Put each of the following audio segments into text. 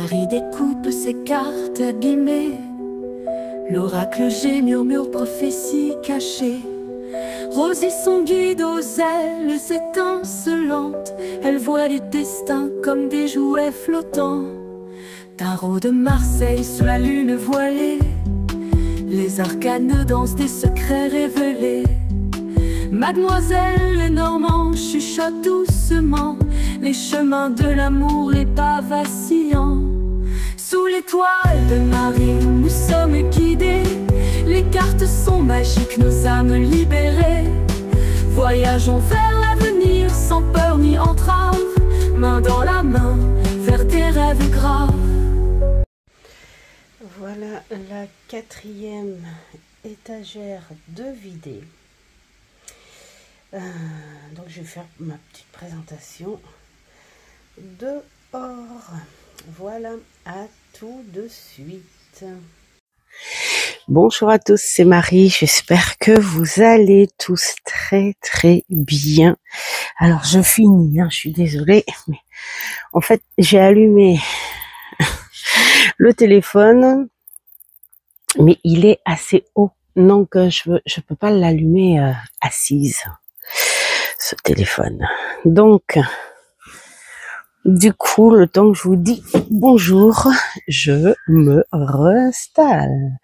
Marie découpe ses cartes abîmées. L'oracle G murmure prophétie cachée. Rosie son guide aux ailes étincelantes. Elle voit les destins comme des jouets flottants. Tarot de Marseille sous la lune voilée. Les arcanes dansent des secrets révélés. Mademoiselle Lenormand chuchote doucement les chemins de l'amour, les pas vacillants. Sous l'étoile de Marie, nous sommes guidés. Les cartes sont magiques, nos âmes libérées. Voyageons vers l'avenir sans peur ni entrave, main dans la main, vers des rêves graves. Voilà la 4e étagère de vidée. Donc je vais faire ma petite présentation dehors. Voilà, à tout de suite. Bonjour à tous, c'est Marie, j'espère que vous allez tous très bien. Alors je finis, je suis désolée, mais en fait j'ai allumé le téléphone, mais il est assez haut, donc je peux pas l'allumer assise, ce téléphone. Donc du coup, le temps que je vous dis bonjour, je me réinstalle.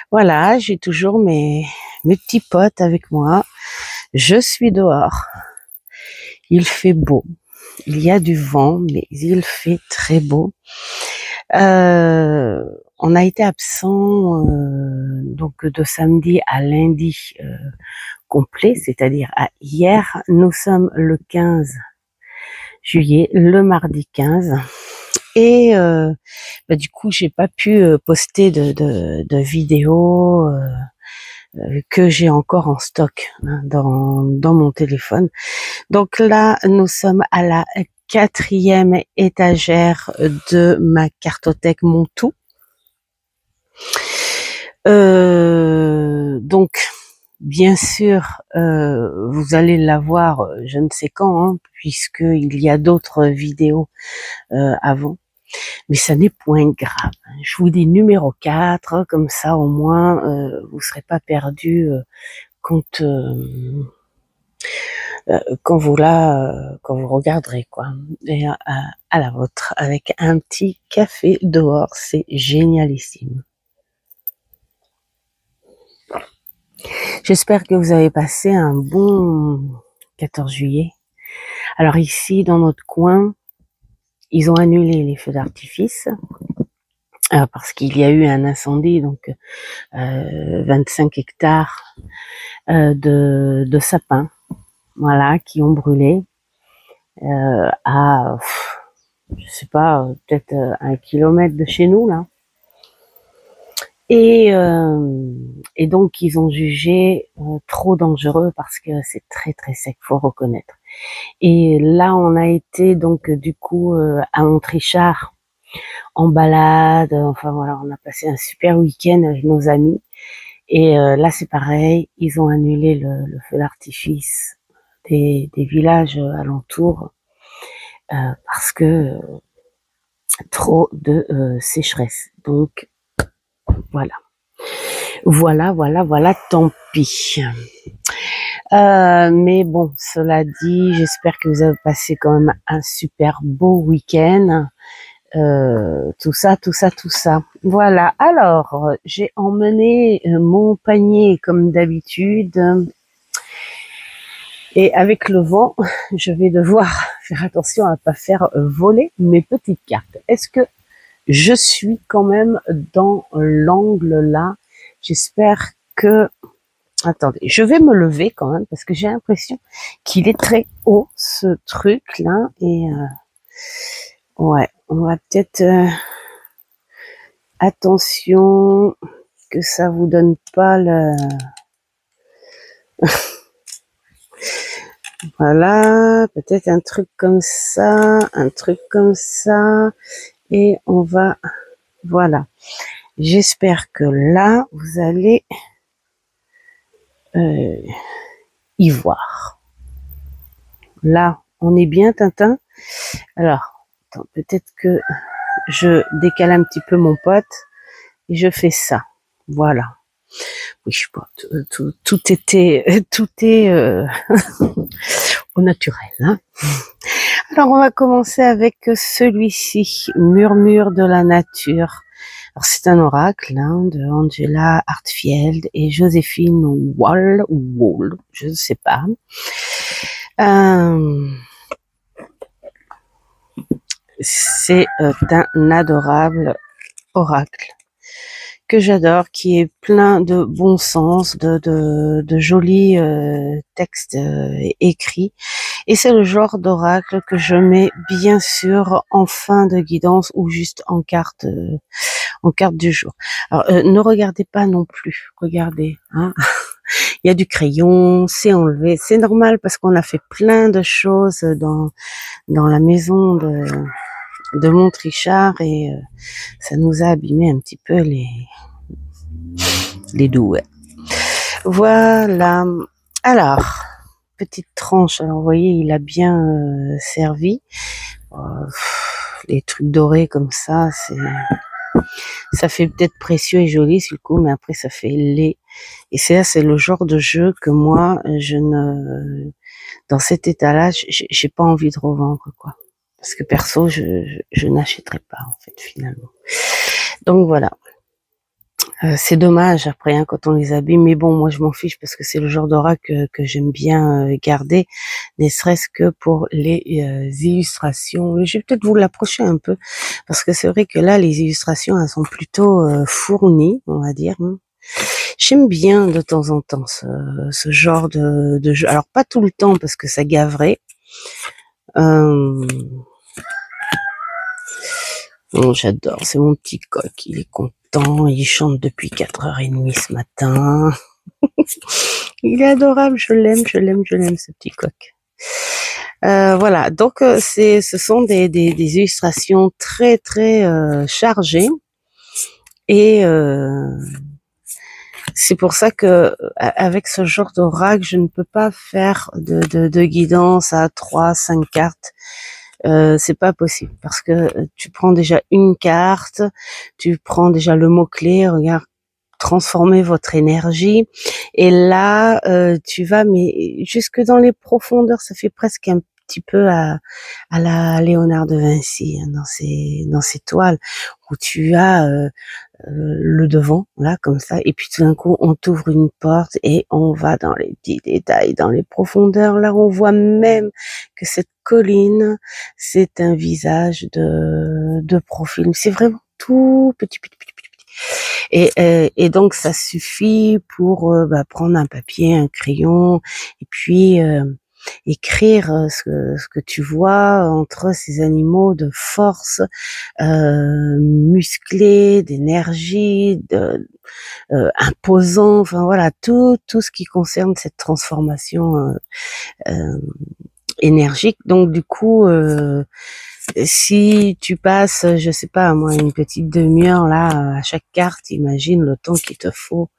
Voilà, j'ai toujours mes petits potes avec moi. Je suis dehors. Il fait beau. Il y a du vent, mais il fait très beau. On a été absent donc de samedi à lundi complet, c'est-à-dire à hier. Nous sommes le 15 juillet, le mardi 15. Et du coup, j'ai pas pu poster de vidéos que j'ai encore en stock dans mon téléphone. Donc là, nous sommes à la 4e étagère de ma cartothèque Mon Tout. Donc, bien sûr, vous allez la voir je ne sais quand, puisqu'il y a d'autres vidéos avant. Mais ça n'est point grave. Je vous dis numéro 4, comme ça au moins vous serez pas perdu quand vous regarderez quoi. Et à la vôtre avec un petit café dehors, c'est génialissime. J'espère que vous avez passé un bon 14 juillet. Alors ici dans notre coin, ils ont annulé les feux d'artifice parce qu'il y a eu un incendie, donc 25 hectares de sapins, voilà, qui ont brûlé à, je sais pas, peut-être 1 kilomètre de chez nous là. Et donc ils ont jugé trop dangereux parce que c'est très sec, faut reconnaître. Et là on a été donc du coup à Montrichard en balade, enfin voilà, on a passé un super week-end avec nos amis. Et là c'est pareil, ils ont annulé le feu d'artifice des villages alentours parce que trop de sécheresse. Donc voilà, tant pis. Mais bon, cela dit, j'espère que vous avez passé quand même un super beau week-end. Tout ça. Voilà, alors, j'ai emmené mon panier comme d'habitude. Et avec le vent, je vais devoir faire attention à ne pas faire voler mes petites cartes. Est-ce que je suis quand même dans l'angle là? J'espère que... Attendez, je vais me lever quand même parce que j'ai l'impression qu'il est très haut ce truc là. Et ouais, on va peut-être... attention que ça vous donne pas le... Voilà, peut-être un truc comme ça, et on va, voilà. J'espère que là, vous allez y voir. Là, on est bien, Tintin. Alors, attends, peut-être que je décale un petit peu mon pote et je fais ça. Voilà. Oui, je sais pas, tout est au naturel. Hein. Alors, on va commencer avec celui-ci, Murmure de la nature. Alors, c'est un oracle hein, de Angela Hartfield et Joséphine Wall, je ne sais pas. C'est un adorable oracle que j'adore, qui est plein de bon sens, de jolis textes écrits. Et c'est le genre d'oracle que je mets bien sûr en fin de guidance ou juste en carte du jour. Alors ne regardez pas non plus, regardez. Hein. Il y a du crayon, c'est enlevé, c'est normal parce qu'on a fait plein de choses dans la maison de Montrichard et ça nous a abîmé un petit peu les doués. Voilà. Alors, petite tranche. Alors, vous voyez, il a bien servi. Les trucs dorés comme ça, ça fait peut-être précieux et joli sur le coup, mais après ça fait laid. Et c'est le genre de jeu que moi, dans cet état-là, j'ai pas envie de revendre, quoi. Parce que perso, je n'achèterai pas, en fait, finalement. Donc voilà. C'est dommage après hein, quand on les abîme, mais bon, moi je m'en fiche parce que c'est le genre d'oracle que j'aime bien garder, ne serait-ce que pour les illustrations. Je vais peut-être vous l'approcher un peu parce que c'est vrai que là, les illustrations, elles sont plutôt fournies, on va dire. Hein. J'aime bien de temps en temps ce genre de jeu. Alors pas tout le temps parce que ça gaverait. Oh, j'adore, c'est mon petit coq, il est content, il chante depuis 4h30 ce matin. Il est adorable, je l'aime, ce petit coq. Voilà, donc ce sont des illustrations très très chargées et c'est pour ça que avec ce genre d'oracle, je ne peux pas faire de guidance à 3-5 cartes. C'est pas possible parce que tu prends déjà une carte, tu prends déjà le mot-clé, regarde, transformer votre énergie et là tu vas mais jusque dans les profondeurs, ça fait presque un petit peu à la Léonard de Vinci hein, dans ses toiles où tu as le devant là comme ça et puis tout d'un coup on t'ouvre une porte et on va dans les petits détails, dans les profondeurs. Là on voit même que cette colline c'est un visage de profil, c'est vraiment tout petit. Et donc ça suffit pour prendre un papier, un crayon et puis écrire ce que tu vois entre ces animaux de force, musclés, d'énergie, imposants, enfin voilà tout ce qui concerne cette transformation énergique. Donc du coup si tu passes, je sais pas moi, une petite demi-heure là à chaque carte, imagine le temps qu'il te faut.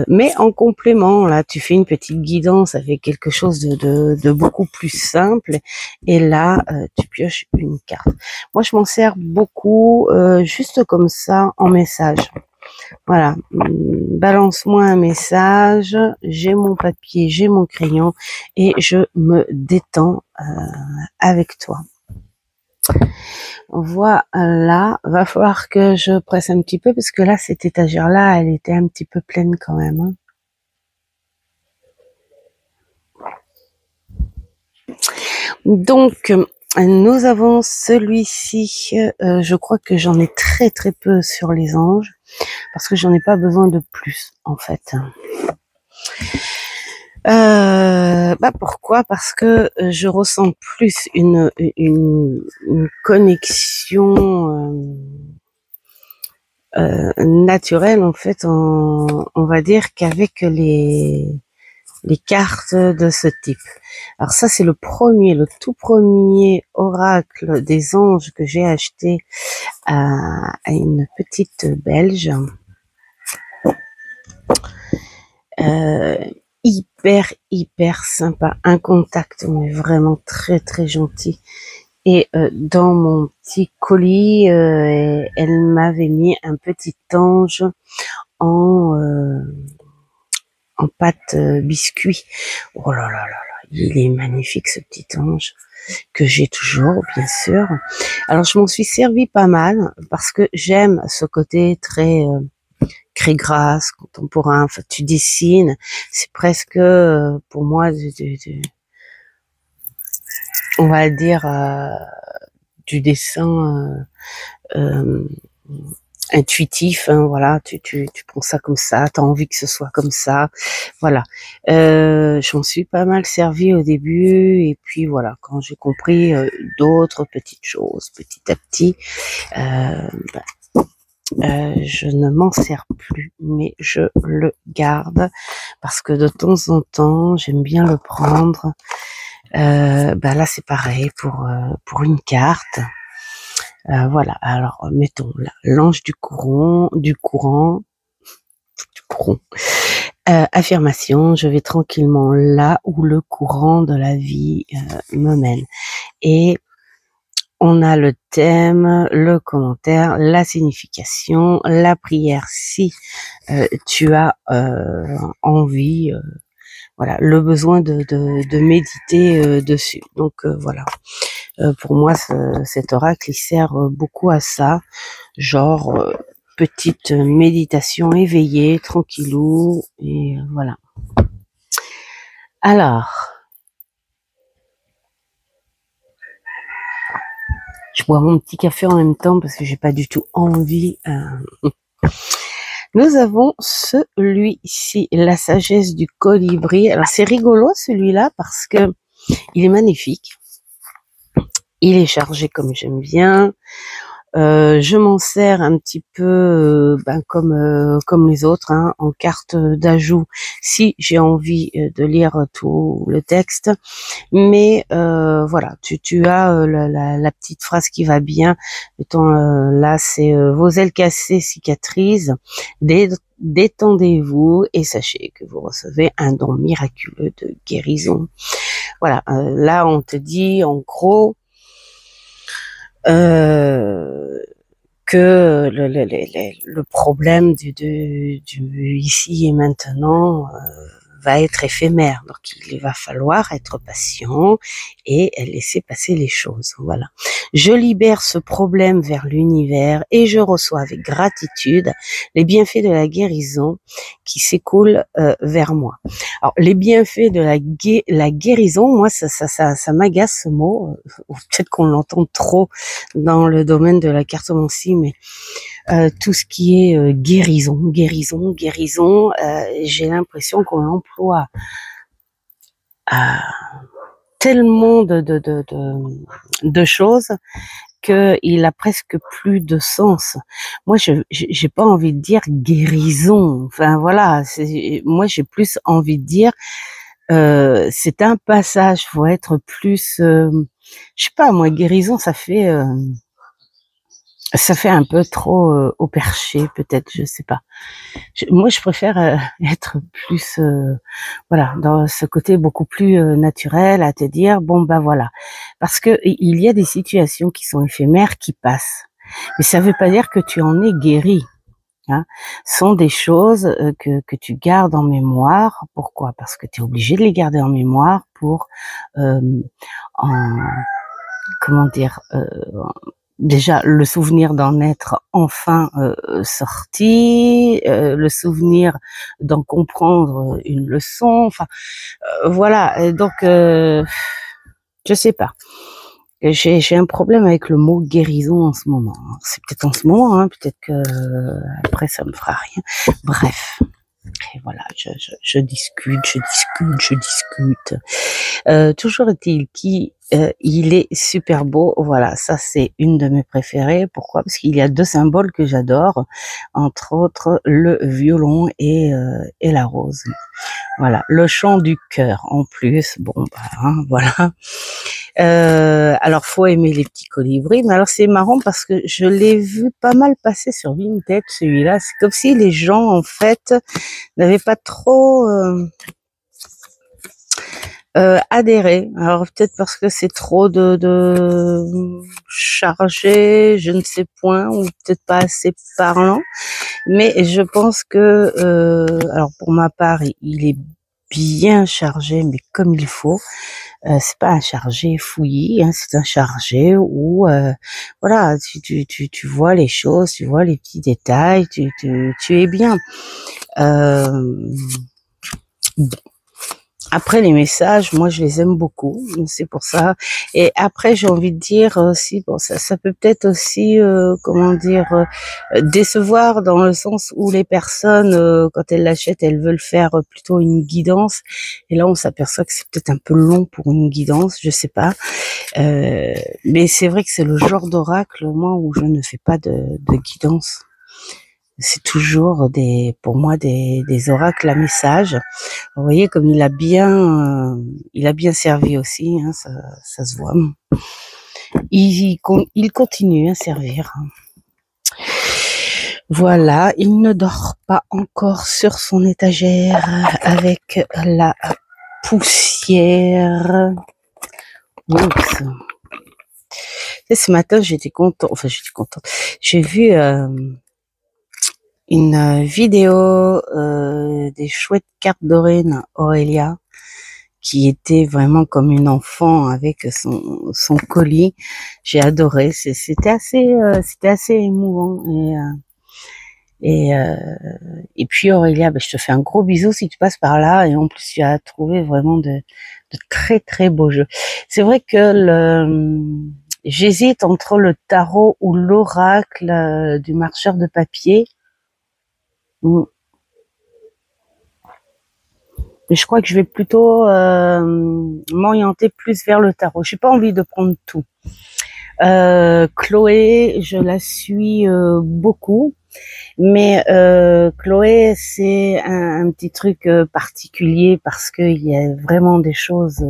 Mais en complément, là, tu fais une petite guidance avec quelque chose de beaucoup plus simple. Et là, tu pioches une carte. Moi, je m'en sers beaucoup, juste comme ça, en message. Voilà, balance-moi un message, j'ai mon papier, j'ai mon crayon et je me détends avec toi. Voilà, va falloir que je presse un petit peu parce que là, cette étagère-là, elle était un petit peu pleine quand même. Hein. Donc, nous avons celui-ci, je crois que j'en ai très très peu sur les anges parce que j'en ai pas besoin de plus en fait. Pourquoi? Parce que je ressens plus une connexion naturelle en fait, on va dire qu'avec les cartes de ce type. Alors ça c'est le tout premier oracle des anges que j'ai acheté à une petite Belge. Hyper sympa, un contact mais vraiment très très gentil Et dans mon petit colis, elle m'avait mis un petit ange en, euh, en pâte biscuit. Oh là là là là, il est magnifique ce petit ange que j'ai toujours, bien sûr. Alors je m'en suis servi pas mal parce que j'aime ce côté très craie-grasse, contemporain. Enfin, tu dessines, c'est presque pour moi on va dire du dessin intuitif, hein, voilà, tu prends ça comme ça, t'as envie que ce soit comme ça, voilà. Je m'en suis pas mal servi au début, et puis voilà, quand j'ai compris d'autres petites choses, petit à petit, bah, je ne m'en sers plus, mais je le garde parce que de temps en temps, j'aime bien le prendre. Bah là, c'est pareil pour une carte. Voilà. Alors, mettons là, l'ange du courant. Affirmation, je vais tranquillement là où le courant de la vie me mène. Et on a le thème, le commentaire, la signification, la prière si tu as envie, voilà, le besoin de méditer dessus. Donc voilà. Pour moi, cet oracle, il sert beaucoup à ça, genre petite méditation éveillée, tranquillou, et voilà. Alors, je bois mon petit café en même temps parce que j'ai pas du tout envie. Nous avons celui-ci, la sagesse du colibri. Alors c'est rigolo celui-là parce que il est magnifique. Il est chargé comme j'aime bien. Je m'en sers un petit peu comme les autres, hein, en carte d'ajout si j'ai envie de lire tout le texte. Mais voilà, tu as la petite phrase qui va bien. Là, c'est vos ailes cassées cicatrisent, détendez-vous et sachez que vous recevez un don miraculeux de guérison. Voilà, là on te dit en gros que le problème du ici et maintenant va être éphémère. Donc, il va falloir être patient et laisser passer les choses. Voilà. Je libère ce problème vers l'univers et je reçois avec gratitude les bienfaits de la guérison qui s'écoulent vers moi. Alors, les bienfaits de la guérison, moi, ça m'agace ce mot. Peut-être qu'on l'entend trop dans le domaine de la cartomancie, mais tout ce qui est guérison, j'ai l'impression qu'on l'emploie à tellement de choses qu'il a presque plus de sens. Moi, j'ai pas envie de dire guérison. Enfin voilà, moi j'ai plus envie de dire c'est un passage. Faut être plus, je sais pas moi, guérison, ça fait un peu trop au perché, peut-être, je sais pas. Moi, je préfère être plus, voilà, dans ce côté beaucoup plus naturel, à te dire, bon, ben voilà. Parce que il y a des situations qui sont éphémères, qui passent. Mais ça veut pas dire que tu en es guéri. Hein. Ce sont des choses que tu gardes en mémoire. Pourquoi? Parce que tu es obligé de les garder en mémoire pour, en, comment dire, déjà le souvenir d'en être enfin sorti, le souvenir d'en comprendre une leçon, enfin voilà. Et donc je sais pas. J'ai un problème avec le mot guérison en ce moment. C'est peut-être en ce moment, hein, peut-être que après ça me fera rien. Bref. Et voilà, je discute. Toujours est-il qu'il est super beau. Voilà, ça c'est une de mes préférées. Pourquoi? Parce qu'il y a deux symboles que j'adore, entre autres le violon et la rose. Voilà, le chant du cœur en plus. Bon, bah, hein, voilà. Alors, faut aimer les petits colibris. Mais alors, c'est marrant parce que je l'ai vu pas mal passer sur Vinted, celui-là. C'est comme si les gens, en fait, n'avaient pas trop Adhérer. Alors peut-être parce que c'est trop de chargé, je ne sais point, ou peut-être pas assez parlant. Mais je pense que, alors pour ma part, il est bien chargé, mais comme il faut. C'est pas un chargé fouillis, hein, c'est un chargé où, voilà, tu vois les choses, tu vois les petits détails, tu es bien. Euh, Après les messages, moi je les aime beaucoup, c'est pour ça. Et après j'ai envie de dire aussi, bon ça peut peut-être aussi, comment dire, décevoir dans le sens où les personnes quand elles l'achètent, elles veulent faire plutôt une guidance. Et là on s'aperçoit que c'est peut-être un peu long pour une guidance, je sais pas. Mais c'est vrai que c'est le genre d'oracle moi où je ne fais pas de guidance. C'est toujours pour moi des oracles à message. Vous voyez comme il a bien servi aussi, hein, ça se voit. Il continue à servir. Voilà, il ne dort pas encore sur son étagère avec la poussière. Oups. Et ce matin, j'étais contente. J'ai vu une vidéo des chouettes cartes d'Aurélie, Aurélia, qui était vraiment comme une enfant avec son colis. J'ai adoré. C'était assez émouvant. Et puis Aurélia, je te fais un gros bisou si tu passes par là. Et en plus, tu as trouvé vraiment de très très beaux jeux. C'est vrai que j'hésite entre le tarot ou l'oracle du marcheur de papier. Mais je crois que je vais plutôt m'orienter plus vers le tarot. J'ai pas envie de prendre tout. Chloé, je la suis beaucoup, mais Chloé, c'est un petit truc particulier parce qu'il y a vraiment des choses.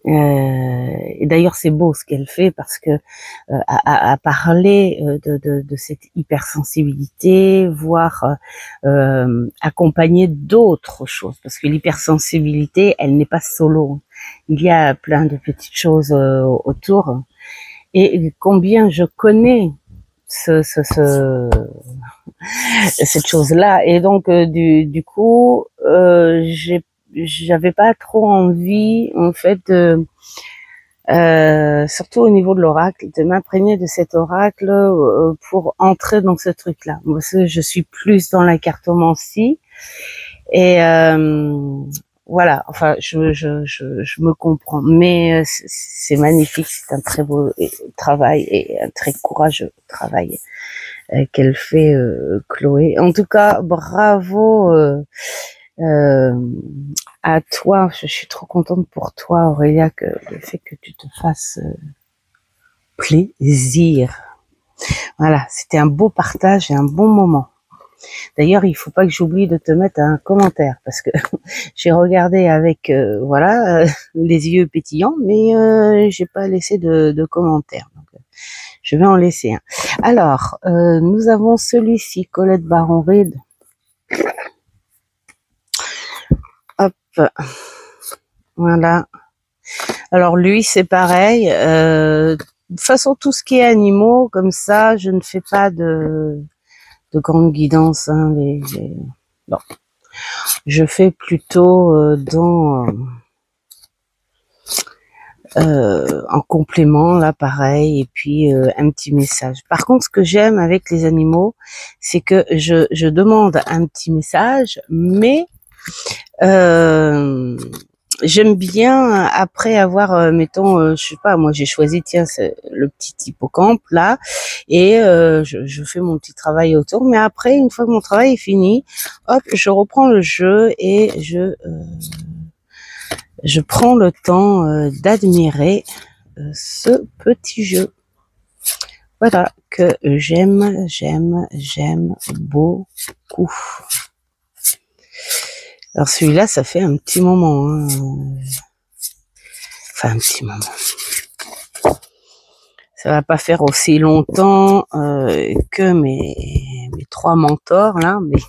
Et d'ailleurs, c'est beau ce qu'elle fait parce que à parler de cette hypersensibilité, voire accompagner d'autres choses, parce que l'hypersensibilité, elle n'est pas solo. Il y a plein de petites choses autour. Et combien je connais cette chose-là. Et donc, du coup, j'avais pas trop envie, en fait, surtout au niveau de l'oracle, de m'imprégner de cet oracle pour entrer dans ce truc-là. Parce que je suis plus dans la cartomancie et voilà. Enfin, je me comprends, mais c'est magnifique. C'est un très beau travail et un très courageux travail qu'elle fait, Chloé. En tout cas, bravo. À toi, je suis trop contente pour toi, Aurélia, que le fait que tu te fasses plaisir. Voilà, c'était un beau partage et un bon moment. D'ailleurs, il faut pas que j'oublie de te mettre un commentaire parce que j'ai regardé avec les yeux pétillants, mais j'ai pas laissé de commentaire. Donc, je vais en laisser un. Alors, nous avons celui-ci, Colette Baron-Reid. Hop, voilà. Alors lui, c'est pareil. De toute façon, tout ce qui est animaux, comme ça, je ne fais pas de grande guidance. Hein, Non. Je fais plutôt en complément, là, pareil, et puis un petit message. Par contre, ce que j'aime avec les animaux, c'est que je demande un petit message, mais j'aime bien après avoir, mettons, je sais pas, moi j'ai choisi, tiens, c'est le petit hippocampe là, et je fais mon petit travail autour. Mais après, une fois que mon travail est fini, hop, je reprends le jeu et je prends le temps d'admirer ce petit jeu. Voilà que j'aime beaucoup. Alors celui-là, ça fait un petit moment. Hein. Enfin, un petit moment. Ça va pas faire aussi longtemps que mes 3 mentors là, mais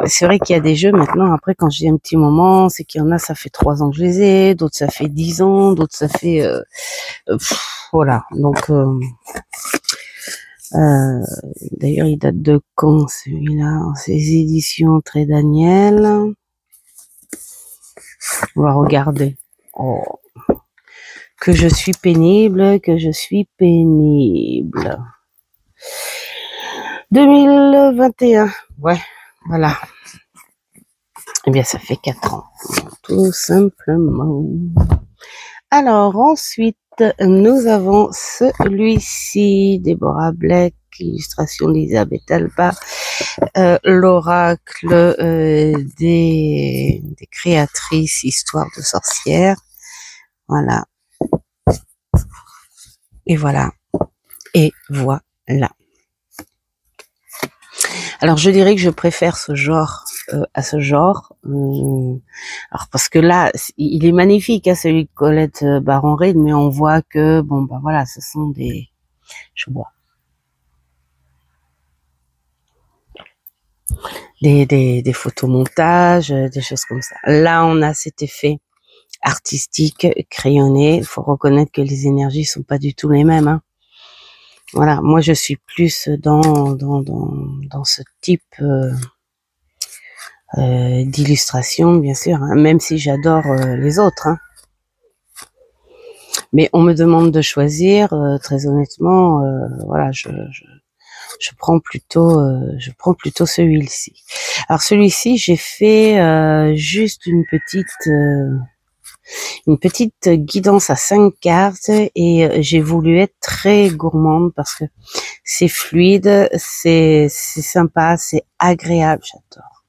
C'est vrai qu'il y a des jeux maintenant, après quand j'ai un petit moment, c'est qu'il y en a, ça fait 3 ans que je les ai, d'autres ça fait 10 ans, d'autres ça fait... voilà, donc... d'ailleurs, il date de quand celui-là? Ces éditions Très Daniel. On va regarder. Oh. Que je suis pénible, que je suis pénible. 2021. Ouais, voilà. Eh bien, ça fait 4 ans. Tout simplement. Alors, ensuite, nous avons celui-ci, Déborah Black, illustration d'Elisabeth Alba, l'oracle des créatrices, histoire de sorcières. Voilà. Et voilà. Et voilà. Alors, je dirais que je préfère ce genre à ce genre. Alors, parce que là, il est magnifique, hein, celui de Colette Baron-Reid, mais on voit que, bon, bah voilà, ce sont des... Je vois. Des photomontages, des choses comme ça. Là, on a cet effet artistique, crayonné. Il faut reconnaître que les énergies sont pas du tout les mêmes, hein. Voilà, moi je suis plus dans ce type d'illustration, bien sûr, hein, même si j'adore les autres, hein. Mais on me demande de choisir, très honnêtement, voilà, je prends plutôt celui-ci. Alors celui-ci, j'ai fait juste une petite guidance à 5 cartes et j'ai voulu être très gourmande parce que c'est fluide, c'est sympa, c'est agréable, j'adore.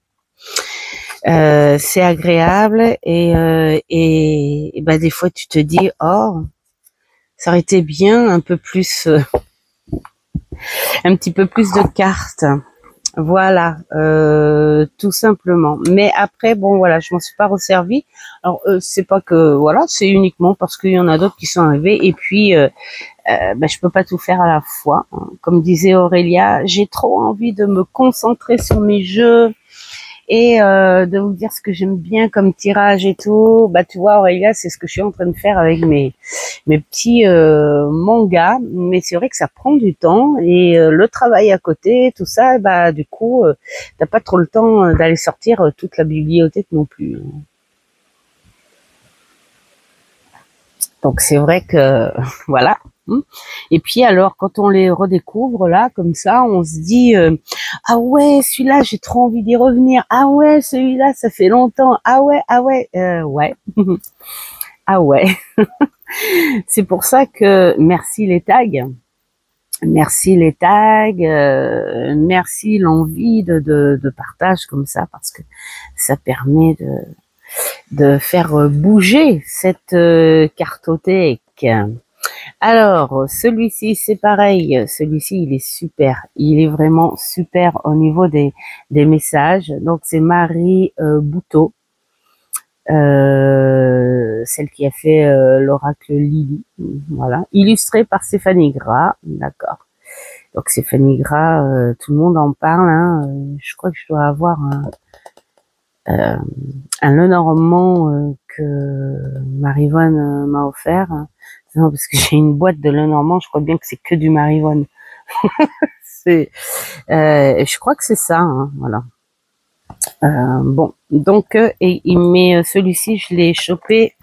C'est agréable et bah des fois tu te dis oh ça aurait été bien un peu plus un petit peu plus de cartes. Voilà, tout simplement. Mais après, bon, voilà, je m'en suis pas resservie. Alors, c'est pas que, voilà, c'est uniquement parce qu'il y en a d'autres qui sont arrivés. Et puis, ben, je peux pas tout faire à la fois, hein. Comme disait Aurélia, j'ai trop envie de me concentrer sur mes jeux et de vous dire ce que j'aime bien comme tirage et tout. Bah, tu vois, Aurélia, c'est ce que je suis en train de faire avec mes petits mangas, mais c'est vrai que ça prend du temps et le travail à côté, tout ça, bah du coup, t'as pas trop le temps d'aller sortir toute la bibliothèque non plus. Donc c'est vrai que voilà. Et puis alors quand on les redécouvre là comme ça, on se dit ah ouais celui-là j'ai trop envie d'y revenir. Ah ouais celui-là ça fait longtemps. Ah ouais ouais ah ouais. C'est pour ça que merci les tags. Merci les tags, merci l'envie de partage comme ça parce que ça permet de faire bouger cette cartothèque. Alors celui-ci c'est pareil, celui-ci il est super, il est vraiment super au niveau des messages. Donc c'est Marie Bouteau. Celle qui a fait l'oracle Lily, voilà, illustré par Stéphanie Gras, d'accord. Donc Stéphanie Gras, tout le monde en parle, hein. Je crois que je dois avoir un Lenormand que Marivonne m'a offert. Non, parce que j'ai une boîte de Lenormand, je crois bien que c'est que du Marivonne. C'est, je crois que c'est ça, hein, voilà. Bon, donc mais celui-ci je l'ai chopé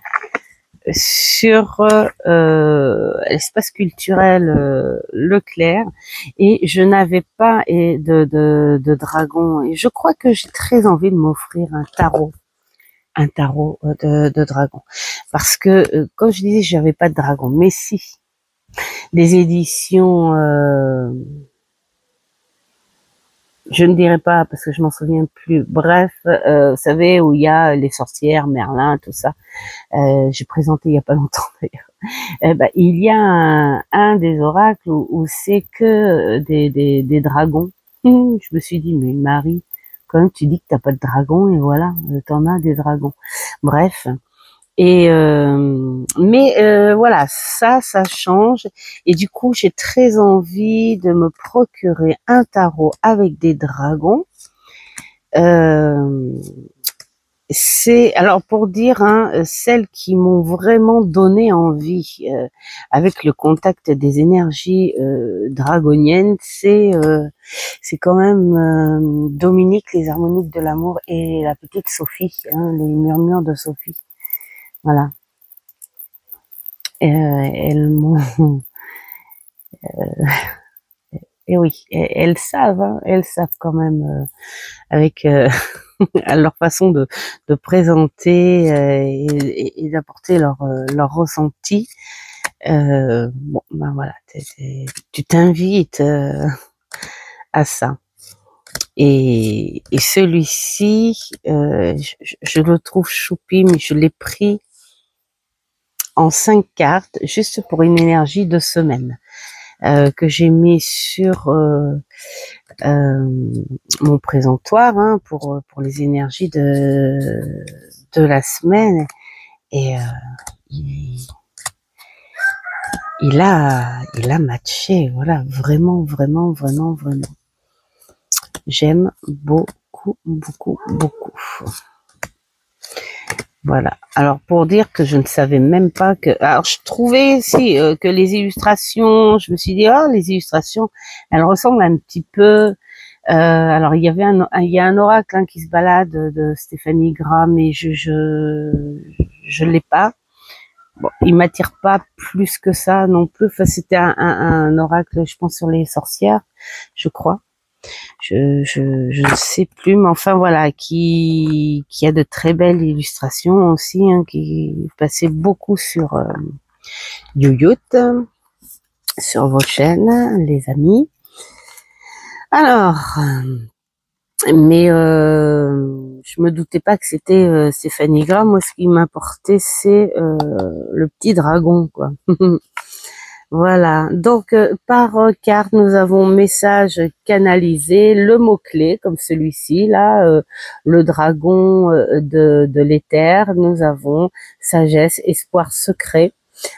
sur l'espace culturel Leclerc et je n'avais pas de dragon et je crois que j'ai très envie de m'offrir un tarot de dragon parce que comme je disais j'avais pas de dragon mais si des éditions je ne dirais pas parce que je m'en souviens plus. Bref, vous savez où il y a les sorcières, Merlin, tout ça. J'ai présenté il y a pas longtemps d'ailleurs. Bah, il y a un des oracles où c'est que des dragons. Je me suis dit mais Marie, quand même tu dis que t'as pas de dragon et voilà, t'en as des dragons. Bref. Et mais voilà, ça change et du coup j'ai très envie de me procurer un tarot avec des dragons Euh, c'est alors pour dire celles qui m'ont vraiment donné envie avec le contact des énergies dragoniennes, c'est quand même Dominique, les harmoniques de l'amour et la petite Sophie, les murmures de Sophie. Voilà. Elles m'ont et oui, elles savent quand même avec à leur façon de présenter et d'apporter leur ressenti. Bon, ben voilà, tu t'invites à ça. Et celui-ci, je le trouve choupi, mais je l'ai pris en 5 cartes, juste pour une énergie de semaine, que j'ai mis sur mon présentoir pour les énergies de la semaine. Et il a matché, voilà, vraiment. J'aime beaucoup. Voilà. Alors pour dire que je ne savais même pas que. Alors je trouvais aussi que les illustrations, je me suis dit les illustrations, elles ressemblent un petit peu. Alors il y a un oracle qui se balade de Stéphanie Gras, mais je l'ai pas. Bon, il m'attire pas plus que ça non plus. Enfin, c'était un oracle, je pense, sur les sorcières, je crois. Je ne sais plus, mais enfin voilà, qui a de très belles illustrations aussi, qui passait beaucoup sur YouTube, sur vos chaînes, les amis. Alors, mais je me doutais pas que c'était Stéphanie Gras. Moi, ce qui m'importait, c'est le petit dragon, quoi. Voilà, donc par carte, nous avons message canalisé, le mot-clé, comme celui-ci, là, le dragon de l'éther, nous avons sagesse, espoir secret,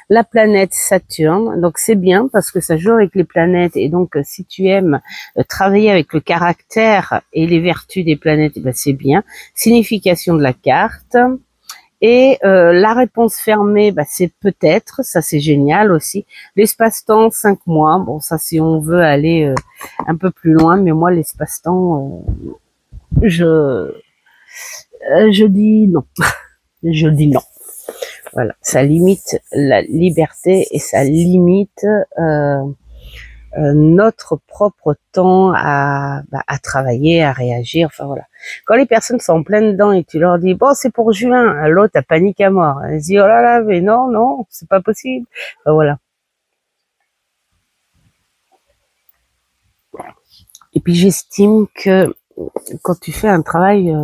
la planète Saturne, donc c'est bien parce que ça joue avec les planètes, et donc si tu aimes travailler avec le caractère et les vertus des planètes, ben, c'est bien. Signification de la carte. Et la réponse fermée, bah, c'est peut-être, ça c'est génial aussi. L'espace-temps, 5 mois. Bon, ça si on veut aller un peu plus loin, mais moi l'espace-temps, je dis non. Je dis non. Voilà, ça limite la liberté et ça limite notre propre temps à travailler, à réagir, enfin voilà. Quand les personnes sont en pleine dedans et tu leur dis bon c'est pour juin, l'autre a panique à mort, elle se dit oh là là mais non c'est pas possible, enfin, voilà. Et puis j'estime que quand tu fais un travail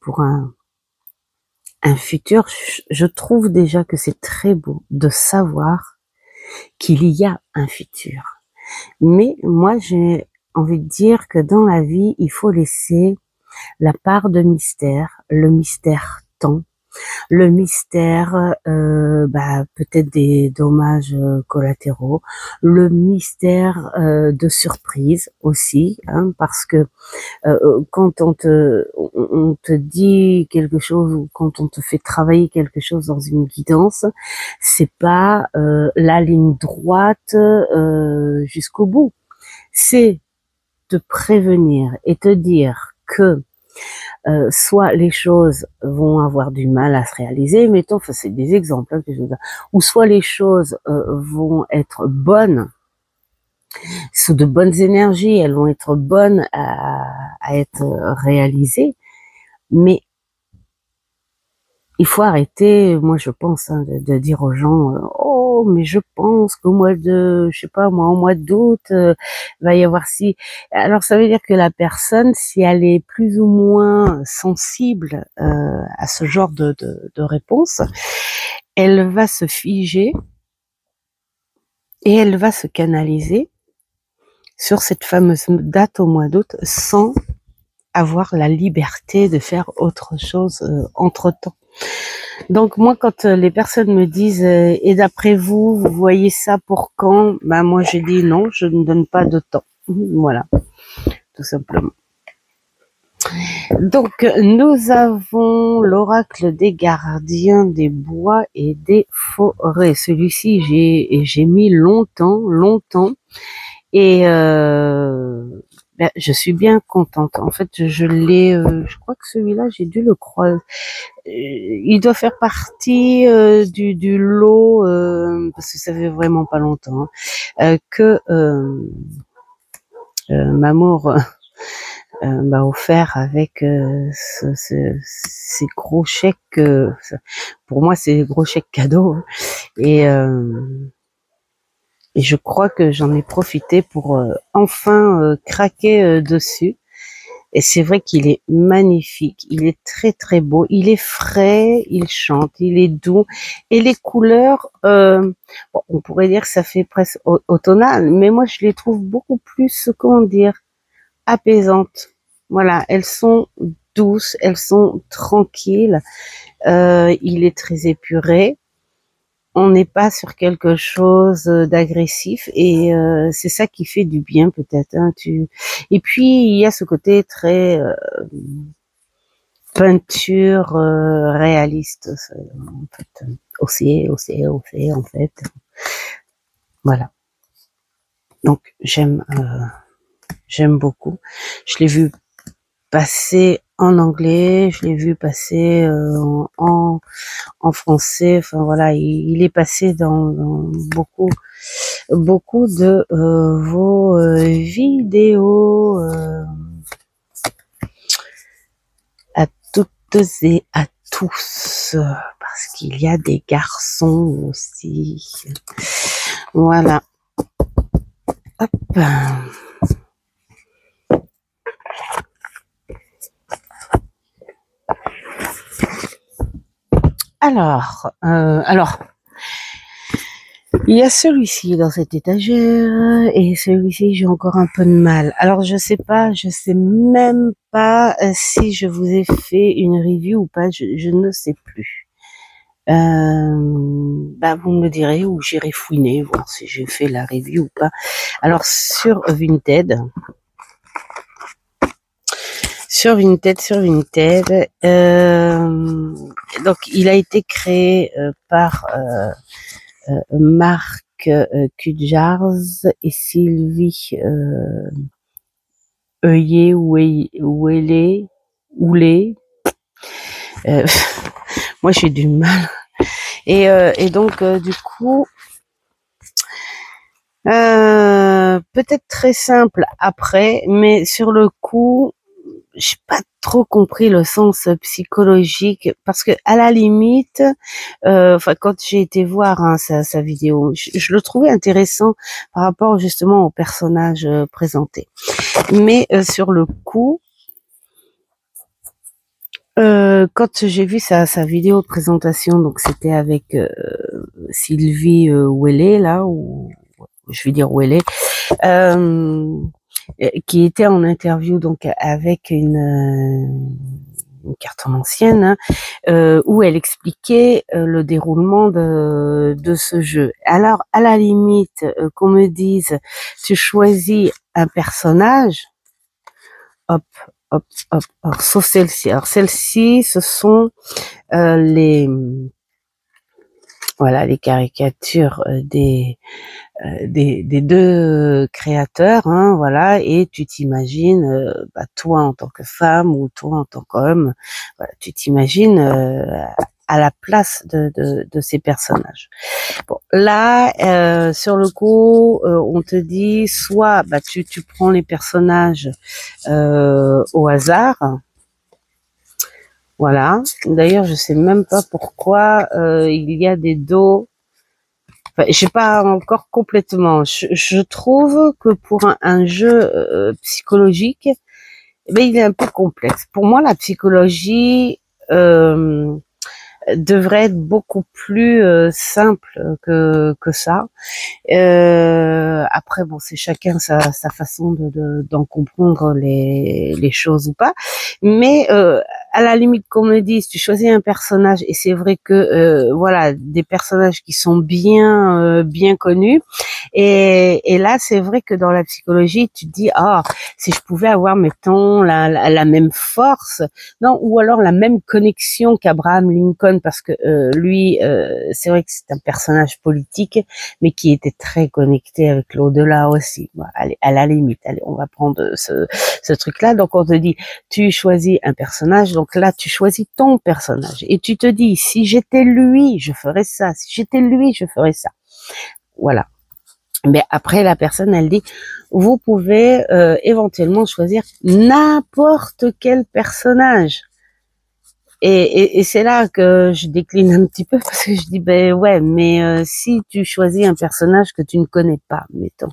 pour un futur, je trouve déjà que c'est très beau de savoir qu'il y a un futur. Mais moi, j'ai envie de dire que dans la vie, il faut laisser la part de mystère, le mystère temps, le mystère peut-être des dommages collatéraux, le mystère de surprise aussi, parce que quand on te dit quelque chose ou quand on te fait travailler quelque chose dans une guidance, c'est pas la ligne droite jusqu'au bout. C'est te prévenir et te dire que soit les choses vont avoir du mal à se réaliser, mettons, enfin c'est des exemples que je donne, ou soit les choses vont être bonnes, sous de bonnes énergies, elles vont être bonnes à être réalisées, mais il faut arrêter, moi je pense, de dire aux gens oh mais je pense qu'au mois de, je sais pas moi, au mois d'août va y avoir si. Alors ça veut dire que la personne, si elle est plus ou moins sensible à ce genre de réponse, elle va se figer et elle va se canaliser sur cette fameuse date au mois d'août sans avoir la liberté de faire autre chose entre-temps. Donc moi, quand les personnes me disent et d'après vous, vous voyez ça pour quand? Ben moi, j'ai dit non, je ne donne pas de temps. Voilà. tout simplement. Donc, nous avons l'oracle des gardiens des bois et des forêts. Celui-ci, j'ai mis longtemps, et ben, je suis bien contente. En fait, je l'ai, je crois que celui-là, j'ai dû le croiser. Il doit faire partie du lot, parce que ça fait vraiment pas longtemps, que Mamour m'a offert avec ces gros chèques. Pour moi, c'est des gros chèques cadeaux. Hein. Et je crois que j'en ai profité pour enfin craquer dessus. Et c'est vrai qu'il est magnifique, il est très très beau, il est frais, il chante, il est doux. Et les couleurs, bon, on pourrait dire que ça fait presque automnal, mais moi je les trouve beaucoup plus, comment dire, apaisantes. Voilà, elles sont douces, elles sont tranquilles, il est très épuré. On n'est pas sur quelque chose d'agressif et c'est ça qui fait du bien peut-être. Hein, Et puis il y a ce côté très peinture réaliste, en fait, aussi en fait. Voilà. Donc j'aime beaucoup. Je l'ai vu passer en anglais, je l'ai vu passer en français. Enfin voilà, il est passé dans beaucoup de vos vidéos à toutes et à tous, parce qu'il y a des garçons aussi. Voilà. Hop. Alors, il y a celui-ci dans cette étagère et celui-ci j'ai encore un peu de mal. Alors je sais même pas si je vous ai fait une review ou pas, je ne sais plus. Bah vous me le direz ou j'irai fouiner voir si j'ai fait la review ou pas. Alors sur Vinted, donc il a été créé par Marc Kudjars et Sylvie Oulé. Moi j'ai du mal. Et donc du coup, peut-être très simple après, mais sur le coup, j'ai pas trop compris le sens psychologique parce que à la limite, enfin quand j'ai été voir hein, sa vidéo, je le trouvais intéressant par rapport justement au personnage présenté. Mais sur le coup, quand j'ai vu sa vidéo de présentation, donc c'était avec Sylvie Ouellet là, ou je vais dire Ouellet, qui était en interview donc avec une cartomancienne hein, où elle expliquait le déroulement de ce jeu. Alors à la limite qu'on me dise tu choisis un personnage, hop, hop, hop, hop, sauf celle-ci. Alors celle-ci, ce sont les voilà les caricatures des deux créateurs, hein, voilà, et tu t'imagines, bah, toi en tant que femme ou toi en tant qu'homme, voilà, tu t'imagines à la place de ces personnages. Bon, là, sur le coup, on te dit soit bah, tu prends les personnages au hasard. Voilà. D'ailleurs, je sais même pas pourquoi il y a des dos. Enfin, je sais pas encore complètement. Je trouve que pour un jeu psychologique, eh ben, il est un peu complexe. Pour moi, la psychologie devrait être beaucoup plus simple que ça. Après, bon, c'est chacun sa façon d'en comprendre les choses ou pas. Mais à la limite qu'on me dise, tu choisis un personnage, et c'est vrai que voilà, des personnages qui sont bien connus, et là c'est vrai que dans la psychologie, tu te dis ah, si je pouvais avoir mettons la même force, non, ou alors la même connexion qu'Abraham Lincoln, parce que lui, c'est vrai que c'est un personnage politique, mais qui était très connecté avec l'au-delà aussi. Bon, allez, à la limite, allez, on va prendre ce truc-là. Donc on te dit, tu choisis un personnage, donc là tu choisis ton personnage, et tu te dis, si j'étais lui, je ferais ça, si j'étais lui, je ferais ça. Voilà. Mais après, la personne, elle dit, vous pouvez éventuellement choisir n'importe quel personnage. Et c'est là que je décline un petit peu, parce que je dis, ben ouais, mais si tu choisis un personnage que tu ne connais pas, mettons,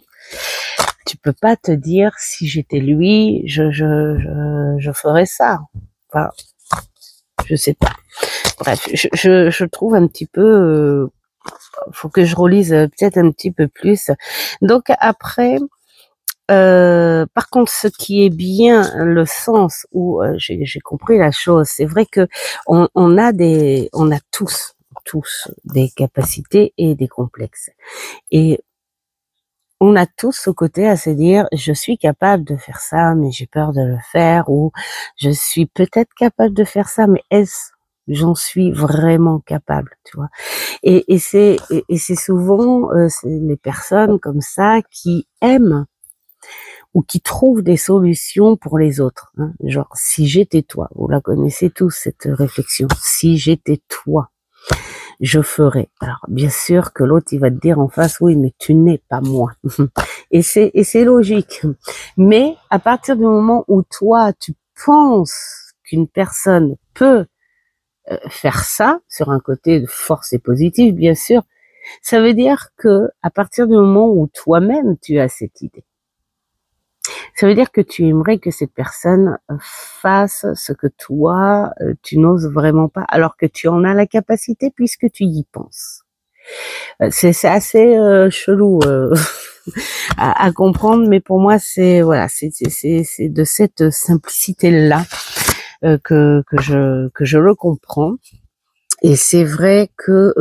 tu peux pas te dire, si j'étais lui, je ferais ça. Enfin, je sais pas. Bref, je trouve un petit peu, faut que je relise peut-être un petit peu plus. Donc après, par contre, ce qui est bien, le sens où j'ai compris la chose, c'est vrai que on a tous des capacités et des complexes, et on a tous ce côté à se dire, je suis capable de faire ça, mais j'ai peur de le faire, ou je suis peut-être capable de faire ça, mais j'en suis vraiment capable, tu vois. Et c'est souvent c'est les personnes comme ça qui aiment ou qui trouvent des solutions pour les autres, hein. Genre, si j'étais toi, vous la connaissez tous cette réflexion, si j'étais toi, je ferais. Alors, bien sûr que l'autre, il va te dire en face, oui, mais tu n'es pas moi. Et c'est logique. Mais à partir du moment où toi, tu penses qu'une personne peut faire ça, sur un côté de force et positif, bien sûr, ça veut dire que à partir du moment où toi-même tu as cette idée, ça veut dire que tu aimerais que cette personne fasse ce que toi, tu n'oses vraiment pas, alors que tu en as la capacité puisque tu y penses. C'est assez chelou à comprendre, mais pour moi, c'est voilà, c'est de cette simplicité-là que je le comprends. Et c'est vrai que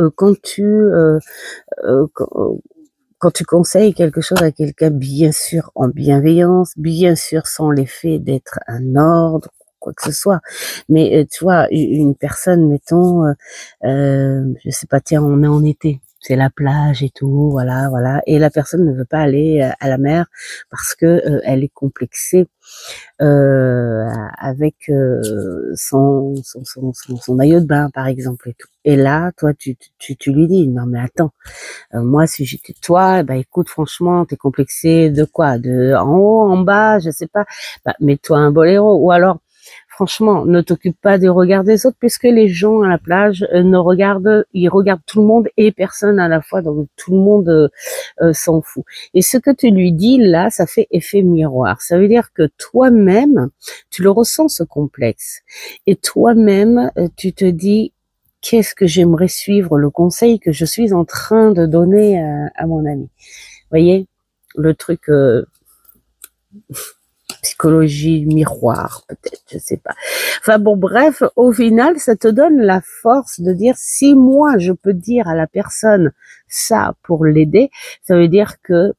quand tu conseilles quelque chose à quelqu'un, bien sûr en bienveillance, bien sûr sans l'effet d'être un ordre, quoi que ce soit, mais tu vois, une personne, mettons, je sais pas, tiens, on est en été, c'est la plage et tout, voilà, et la personne ne veut pas aller à la mer parce que elle est complexée avec son maillot de bain, par exemple, et tout. Et là, toi, tu lui dis, non mais attends, moi, si j'étais toi, bah écoute, franchement, t'es complexé de quoi? De en haut, en bas, je sais pas. Bah, mets-toi un boléro. Ou alors, franchement, ne t'occupe pas des regards des autres, puisque les gens à la plage ils regardent tout le monde et personne à la fois, donc tout le monde s'en fout. Et ce que tu lui dis là, ça fait effet miroir. Ça veut dire que toi-même, tu le ressens, ce complexe, et toi-même, tu te dis, qu'est-ce que j'aimerais suivre le conseil que je suis en train de donner à mon ami. Vous voyez, le truc psychologie miroir, peut-être, je sais pas. Enfin bon, bref, au final, ça te donne la force de dire, si moi je peux dire à la personne ça pour l'aider, ça veut dire que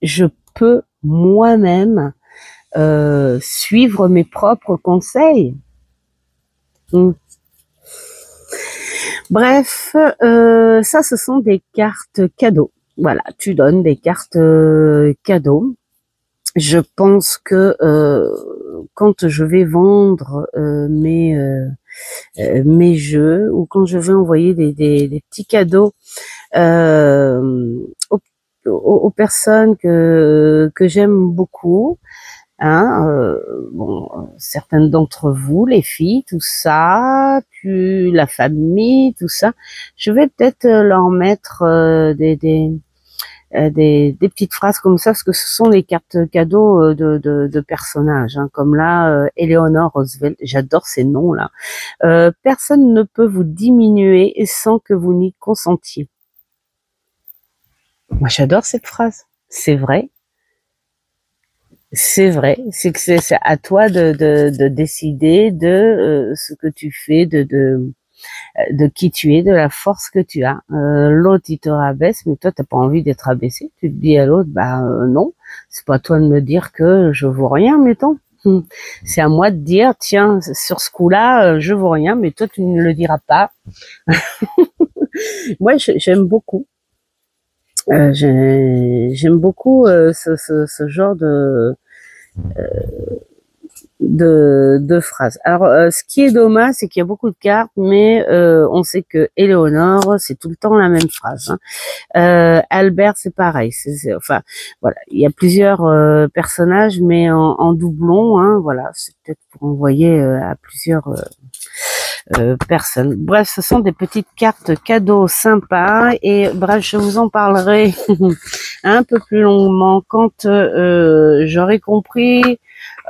je peux moi-même suivre mes propres conseils. Bref, ça, ce sont des cartes cadeaux. Voilà, tu donnes des cartes cadeaux. Je pense que quand je vais vendre mes jeux, ou quand je vais envoyer des petits cadeaux aux, aux personnes que j'aime beaucoup, hein, bon, certaines d'entre vous, les filles, tout ça, puis la famille, tout ça, je vais peut-être leur mettre des petites phrases comme ça, parce que ce sont des cartes cadeaux de personnages, hein, comme là, Eleanor Roosevelt, j'adore ces noms-là. Personne ne peut vous diminuer sans que vous n'y consentiez. Moi, j'adore cette phrase, c'est vrai. c'est vrai, c'est que c'est à toi de décider de ce que tu fais, de qui tu es, de la force que tu as. L'autre, il te rabaisse, mais toi, t'as pas envie d'être abaissé. Tu te dis à l'autre, bah non, c'est pas à toi de me dire que je vaux rien, mettons. C'est à moi de dire, tiens, sur ce coup-là, je vaux rien, mais toi, tu ne le diras pas. Moi, j'aime beaucoup. J'aime beaucoup ce genre de phrases. Alors, ce qui est dommage, c'est qu'il y a beaucoup de cartes, mais on sait que Éléonore, c'est tout le temps la même phrase. Hein. Albert, c'est pareil. Enfin, voilà, il y a plusieurs personnages, mais en doublon. Hein, voilà, c'est peut-être pour envoyer à plusieurs personnes. Bref, ce sont des petites cartes cadeaux sympas. Et bref, je vous en parlerai un peu plus longuement quand j'aurai compris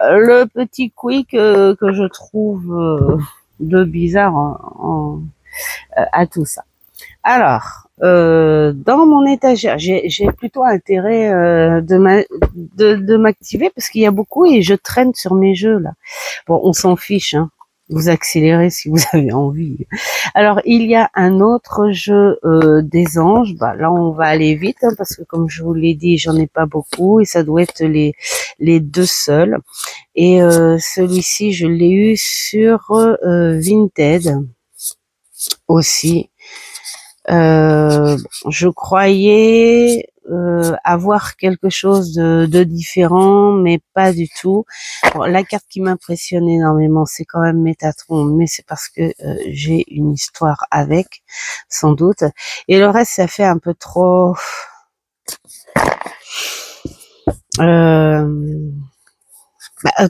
le petit quick que je trouve de bizarre à tout ça. Alors, dans mon étagère, j'ai plutôt intérêt de m'activer parce qu'il y a beaucoup et je traîne sur mes jeux là. Bon, on s'en fiche, hein. Vous accélérez si vous avez envie. Alors, il y a un autre jeu des anges. Bah, là, on va aller vite hein, parce que comme je vous l'ai dit, j'en ai pas beaucoup et ça doit être les deux seuls. Et celui-ci, je l'ai eu sur Vinted aussi. Je croyais avoir quelque chose de différent, mais pas du tout. Bon, la carte qui m'impressionne énormément, c'est quand même Métatron, mais c'est parce que j'ai une histoire avec, sans doute. Et le reste, ça fait un peu trop...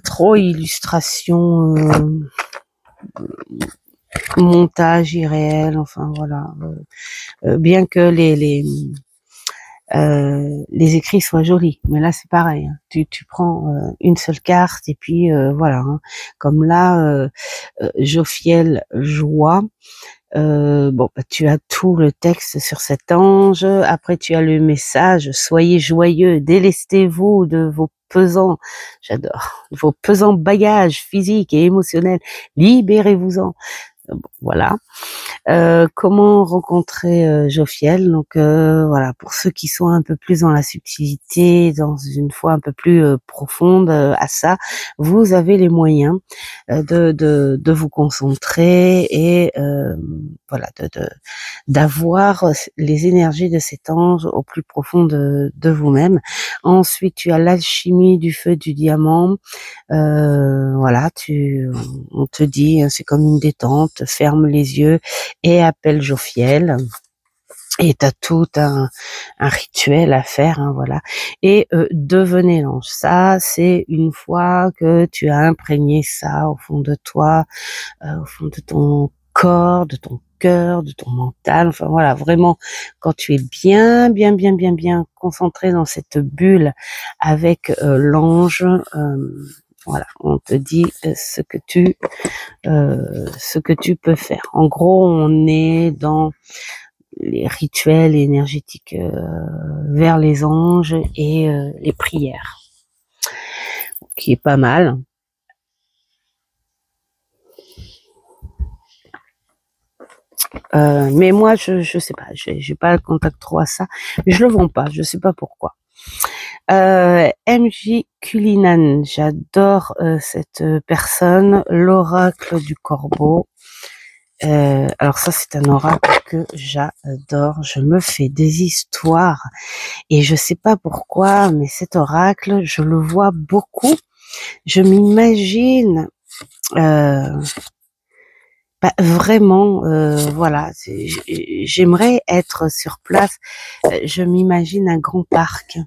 trop illustration, montage irréel, enfin voilà. Bien que les écrits soient jolis, mais là c'est pareil. Hein. Tu prends une seule carte et puis voilà. Hein. Comme là, Jophiel Joie. Bon, bah, tu as tout le texte sur cet ange. Après, tu as le message. Soyez joyeux, délestez-vous de vos pesants, j'adore, vos pesants bagages physiques et émotionnels. Libérez-vous-en. Bon, voilà. Comment rencontrer Jophiel. Donc voilà, pour ceux qui sont un peu plus dans la subtilité, dans une foi un peu plus profonde à ça, vous avez les moyens de vous concentrer et voilà, d'avoir les énergies de cet ange au plus profond de vous-même. Ensuite, tu as l'alchimie du feu du diamant. Voilà, on te dit, c'est comme une détente, ferme les yeux et appelle Jophiel. Et t'as tout un rituel à faire, hein, voilà. Et devenez l'ange. Ça, c'est une fois que tu as imprégné ça au fond de toi, au fond de ton corps, de ton cœur, de ton mental. Enfin voilà, vraiment, quand tu es bien concentré dans cette bulle avec l'ange. Voilà, on te dit ce que tu peux faire. En gros, on est dans les rituels énergétiques vers les anges et les prières, qui est pas mal. Mais moi, je sais pas, j'ai pas le contact trop à ça, mais je le vends pas, je sais pas pourquoi. MJ Culinan, j'adore cette personne, l'oracle du corbeau. Alors ça, c'est un oracle que j'adore. Je me fais des histoires et je sais pas pourquoi, mais cet oracle, je le vois beaucoup. Je m'imagine vraiment, voilà. J'aimerais être sur place. Je m'imagine un grand parc,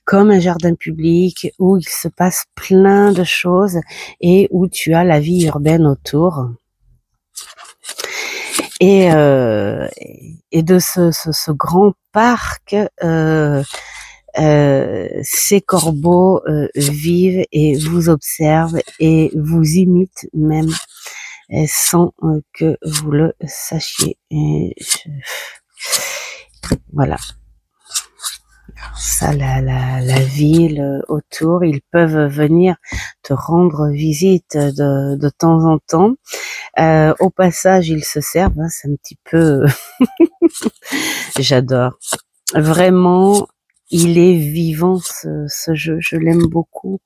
comme un jardin public où il se passe plein de choses et où tu as la vie urbaine autour. Et de ce grand parc, ces corbeaux vivent et vous observent et vous imitent même sans que vous le sachiez. Et voilà. Ça, la ville autour, ils peuvent venir te rendre visite de temps en temps. Au passage, ils se servent, hein, c'est un petit peu... J'adore. Vraiment, il est vivant ce jeu, je l'aime beaucoup.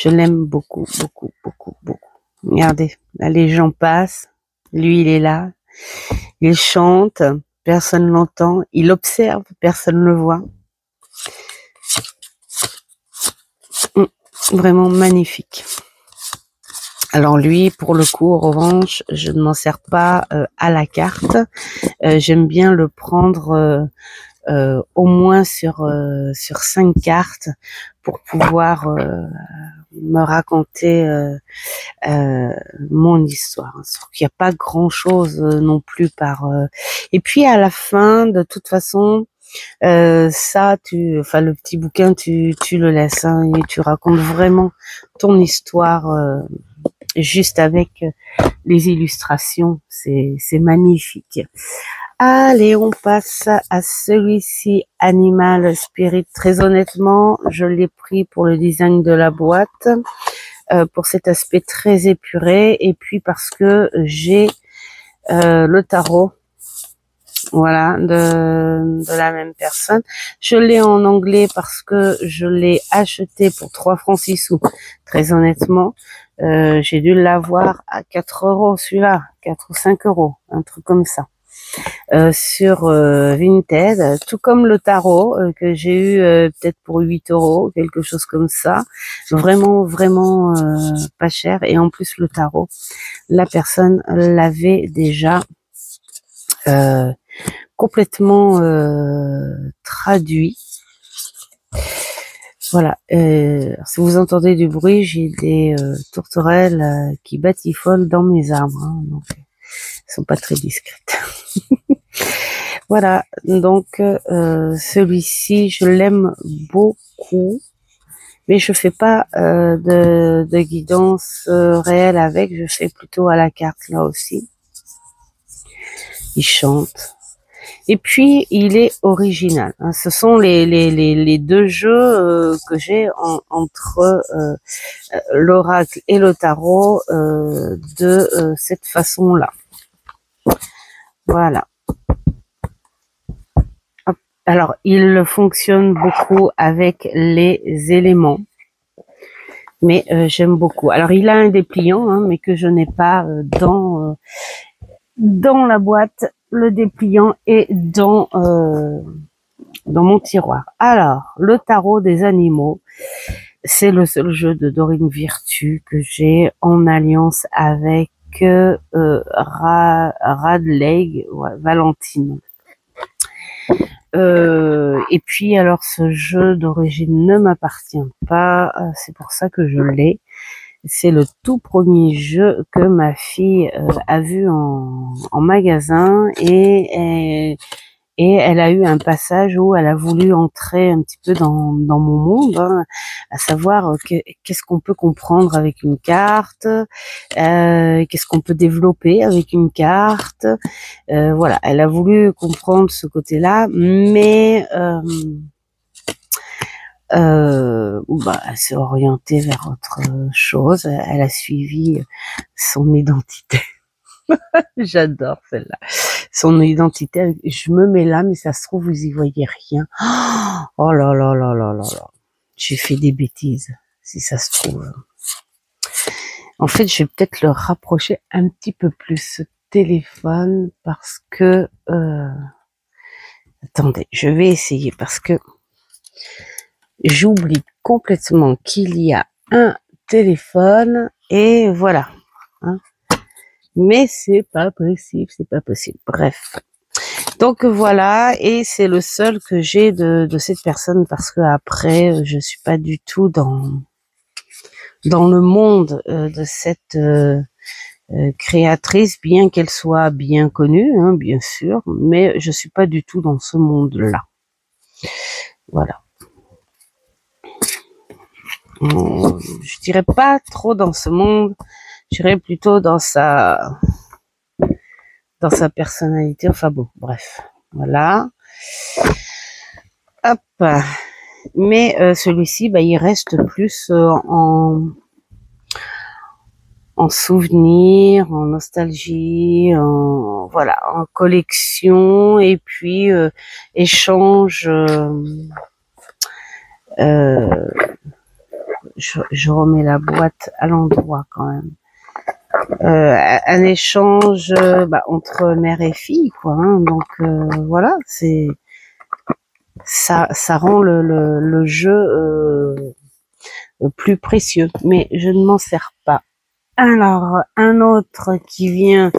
Je l'aime beaucoup, beaucoup, beaucoup, beaucoup. Regardez, là, les gens passent, lui il est là, il chante, personne l'entend, il observe, personne ne le voit. Vraiment magnifique. Alors lui, pour le coup, en revanche, je ne m'en sers pas à la carte. J'aime bien le prendre au moins sur 5 cartes pour pouvoir me raconter mon histoire. Sauf qu'il n'y a pas grand-chose non plus par... Et puis à la fin, de toute façon, ça, enfin le petit bouquin, tu le laisses hein, et tu racontes vraiment ton histoire juste avec les illustrations. C'est magnifique. Allez, on passe à celui-ci, Animal Spirit. Très honnêtement, je l'ai pris pour le design de la boîte, pour cet aspect très épuré, et puis parce que j'ai le tarot, voilà, de la même personne. Je l'ai en anglais parce que je l'ai acheté pour 3 francs 6 sous. Très honnêtement, j'ai dû l'avoir à 4 euros celui-là, 4 ou 5 euros, un truc comme ça. Sur Vinted, tout comme le tarot que j'ai eu peut-être pour 8 euros, quelque chose comme ça. Vraiment, vraiment pas cher. Et en plus, le tarot, la personne l'avait déjà complètement traduit. Voilà. Si vous entendez du bruit, j'ai des tourterelles qui batifolent dans mes arbres. Hein, donc, elles sont pas très discrètes. Voilà, donc celui-ci, je l'aime beaucoup, mais je fais pas de guidance réelle avec, je fais plutôt à la carte là aussi. Il chante. Et puis, il est original. Hein. Ce sont les deux jeux que j'ai entre l'oracle et le tarot de cette façon-là. Voilà. Alors, il fonctionne beaucoup avec les éléments, mais j'aime beaucoup. Alors, il a un dépliant, hein, mais que je n'ai pas dans la boîte. Le dépliant est dans mon tiroir. Alors, le tarot des animaux, c'est le seul jeu de Dorine Virtue que j'ai en alliance avec Radleigh, ouais, Valentine. Et puis alors ce jeu d'origine ne m'appartient pas, c'est pour ça que je l'ai. C'est le tout premier jeu que ma fille a vu en magasin et elle a eu un passage où elle a voulu entrer un petit peu dans mon monde, hein, à savoir qu'est-ce qu'on peut comprendre avec une carte, qu'est-ce qu'on peut développer avec une carte. Voilà, elle a voulu comprendre ce côté-là, mais elle s'est orientée vers autre chose. Elle a suivi son identité. J'adore celle-là. Son identité, je me mets là, mais ça se trouve, vous y voyez rien. Oh là là là là là là. J'ai fait des bêtises, si ça se trouve. En fait, je vais peut-être le rapprocher un petit peu plus, ce téléphone, parce que... Attendez, je vais essayer, parce que j'oublie complètement qu'il y a un téléphone, et voilà. Hein. Mais c'est pas possible, c'est pas possible. Bref. Donc voilà, et c'est le seul que j'ai de cette personne parce que après, je suis pas du tout dans le monde de cette créatrice, bien qu'elle soit bien connue, hein, bien sûr, mais je suis pas du tout dans ce monde-là. Voilà. Je dirais pas trop dans ce monde. Je dirais plutôt dans sa personnalité. Enfin bon, bref, voilà. Hop. Mais celui-ci, bah, il reste plus en souvenir, en nostalgie, en voilà, en collection et puis échange. Je remets la boîte à l'endroit quand même. Un échange bah, entre mère et fille, quoi. Hein, donc voilà, c'est ça rend le jeu plus précieux. Mais je ne m'en sers pas. Alors, un autre qui vient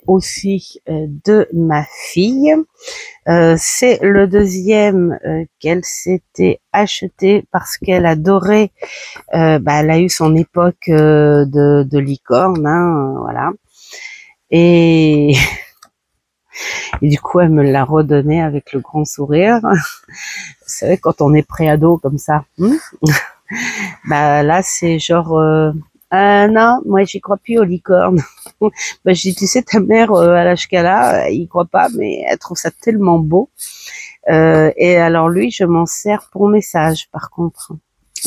aussi de ma fille, c'est le deuxième qu'elle s'était acheté parce qu'elle adorait, bah, elle a eu son époque de licorne, hein, voilà. Et, et du coup, elle me l'a redonné avec le grand sourire. Vous savez, quand on est préado comme ça, bah là, c'est genre... non, moi j'y crois plus aux licornes. Bah, je dis, tu sais, ta mère, à l'âge qu'elle a, il croit pas, mais elle trouve ça tellement beau. Et alors lui, je m'en sers pour message, par contre.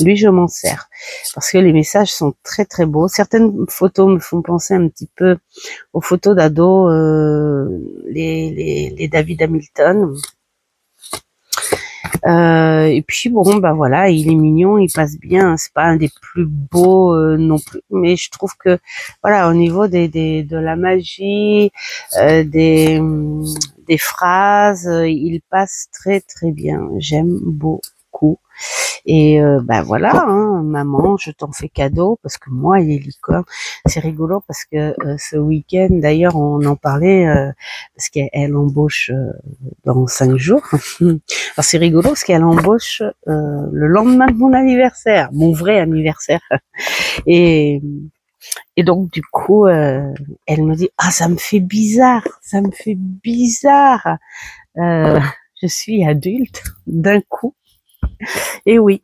Lui, je m'en sers parce que les messages sont très très beaux. Certaines photos me font penser un petit peu aux photos d'ados, les David Hamilton. Et puis bon, bah voilà, il est mignon, il passe bien. C'est pas un des plus beaux non plus, mais je trouve que voilà, au niveau de la magie, des phrases, il passe très très bien. J'aime beaucoup. Et bah voilà, hein, maman, je t'en fais cadeau parce que moi, les licornes, c'est rigolo parce que ce week-end, d'ailleurs, on en parlait parce qu'elle embauche dans 5 jours. Alors c'est rigolo parce qu'elle embauche le lendemain de mon anniversaire, mon vrai anniversaire. Et, et donc du coup, elle me dit ça me fait bizarre, ça me fait bizarre. Je suis adulte d'un coup. Et oui.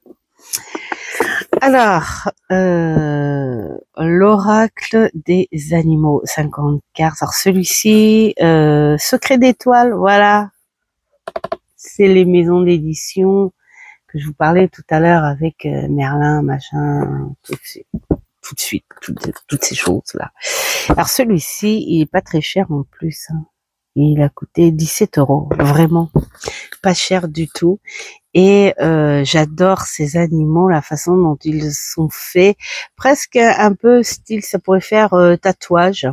Alors, l'oracle des animaux, 50 cartes. Alors celui-ci, secret d'étoiles, voilà. C'est les maisons d'édition que je vous parlais tout à l'heure avec Merlin, machin, tout de suite, toutes ces choses-là. Alors celui-ci, il est pas très cher en plus. Hein. Il a coûté 17 €, vraiment pas cher du tout. Et j'adore ces animaux, la façon dont ils sont faits, presque un peu style, ça pourrait faire tatouage.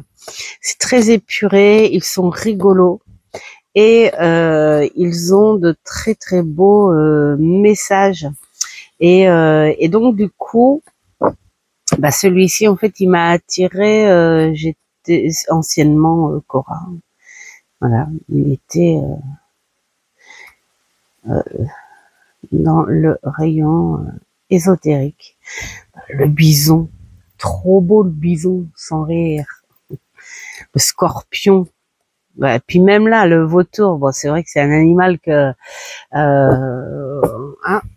C'est très épuré, ils sont rigolos et ils ont de très très beaux messages. Et donc du coup, bah celui-ci en fait, il m'a attiré. J'étais anciennement Cora. Voilà, il était dans le rayon ésotérique. Le bison, trop beau le bison, sans rire. Le scorpion, bah, puis même là, le vautour, bon, c'est vrai que c'est un animal que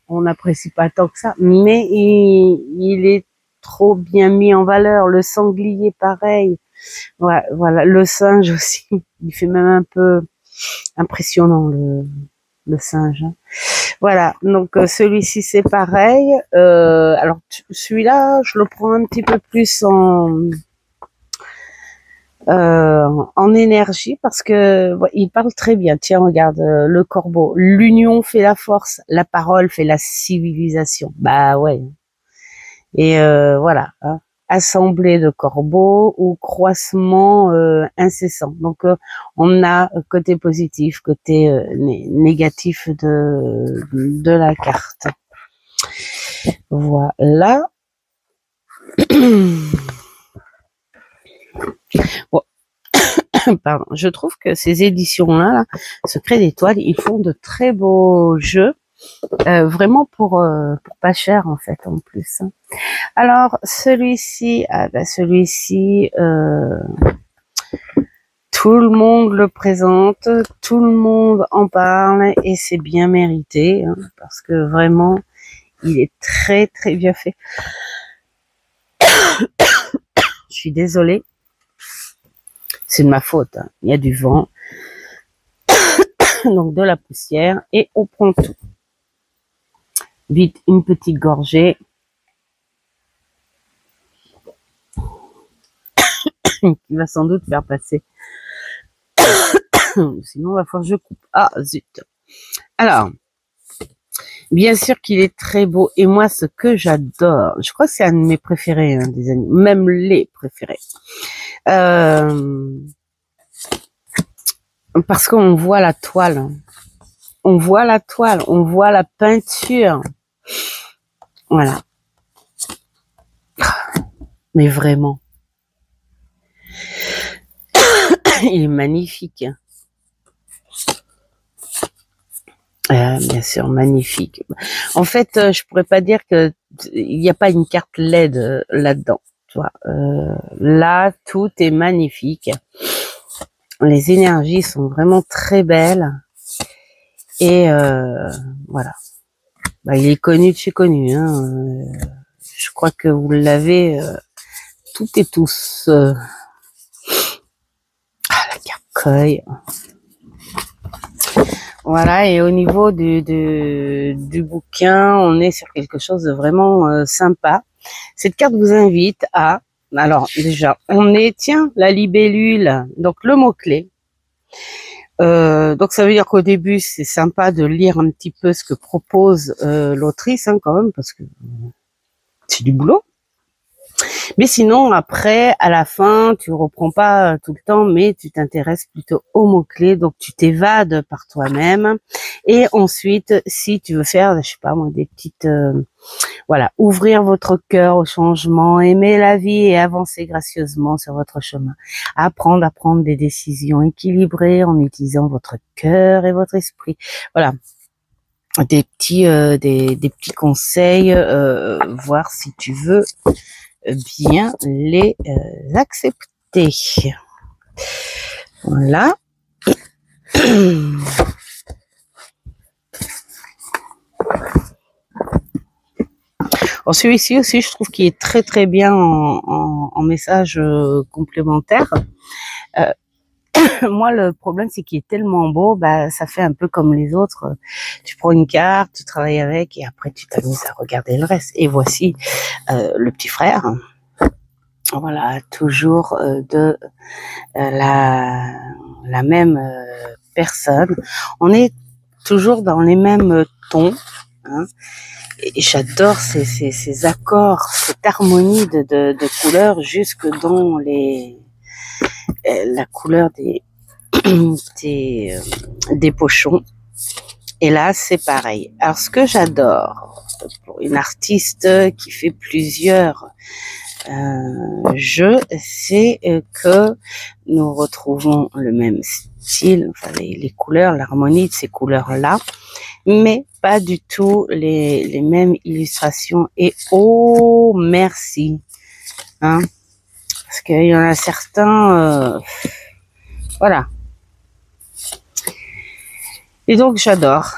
on n'apprécie pas tant que ça, mais il est trop bien mis en valeur. Le sanglier, pareil. Ouais, voilà, le singe aussi, il fait même un peu impressionnant le singe. Hein. Voilà, donc celui-ci c'est pareil. Alors celui-là, je le prends un petit peu plus en énergie parce que il parle très bien. Tiens, regarde le corbeau. L'union fait la force, la parole fait la civilisation. Bah ouais. Et voilà. Hein. Assemblée de corbeaux ou croissement incessant. Donc on a côté positif, côté négatif de la carte. Voilà. Bon. Pardon. Je trouve que ces éditions-là, là, Secret d'étoiles, ils font de très beaux jeux, vraiment pour pas cher en fait en plus. Hein. Alors celui-ci, celui-ci, tout le monde le présente, tout le monde en parle et c'est bien mérité hein, parce que vraiment, il est très très bien fait. Je suis désolée. C'est de ma faute. Hein. Il y a du vent. donc de la poussière, et on prend tout. Vite, une petite gorgée. Qui va sans doute faire passer. Sinon, il va falloir que je coupe. Ah, zut. Alors, bien sûr qu'il est très beau. Et moi, ce que j'adore, je crois que c'est un de mes préférés, hein, des animaux, même les préférés. Parce qu'on voit la toile. On voit la toile, on voit la peinture. Voilà. Mais vraiment. Il est magnifique. Bien sûr, magnifique. En fait, je pourrais pas dire que il n'y a pas une carte LED là-dedans. Tu vois, là, tout est magnifique. Les énergies sont vraiment très belles. Et voilà. Bah, il est connu de chez connu. Hein. Je crois que vous l'avez toutes et tous. La carte Koi. Voilà, et au niveau du bouquin, on est sur quelque chose de vraiment sympa. Cette carte vous invite à... Alors, déjà, on est... Tiens, la libellule. Donc, le mot-clé. Donc, ça veut dire qu'au début, c'est sympa de lire un petit peu ce que propose l'autrice, hein, quand même, parce que c'est du boulot. Mais sinon, après, à la fin, tu reprends pas tout le temps, mais tu t'intéresses plutôt aux mots-clés. Donc, tu t'évades par toi-même. Et ensuite, si tu veux faire, je sais pas moi, des petites... voilà, ouvrir votre cœur au changement, aimer la vie et avancer gracieusement sur votre chemin. Apprendre à prendre des décisions équilibrées en utilisant votre cœur et votre esprit. Voilà. Des petits conseils, voir si tu veux bien les accepter. Voilà. Alors celui-ci aussi, je trouve qu'il est très très bien en message complémentaire. Moi, le problème, c'est qu'il est tellement beau, bah, ça fait un peu comme les autres. Tu prends une carte, tu travailles avec, et après tu t'amuses à regarder le reste. Et voici le petit frère. Voilà, toujours de la même personne. On est toujours dans les mêmes tons. Hein. Et j'adore ces accords, cette harmonie de couleurs jusque dans la couleur des pochons. Et là, c'est pareil. Alors, ce que j'adore pour une artiste qui fait plusieurs jeux, c'est que nous retrouvons le même style, enfin les couleurs, l'harmonie de ces couleurs-là, mais pas du tout les mêmes illustrations. Et oh, merci, hein, parce qu'il y en a certains, voilà. Et donc j'adore,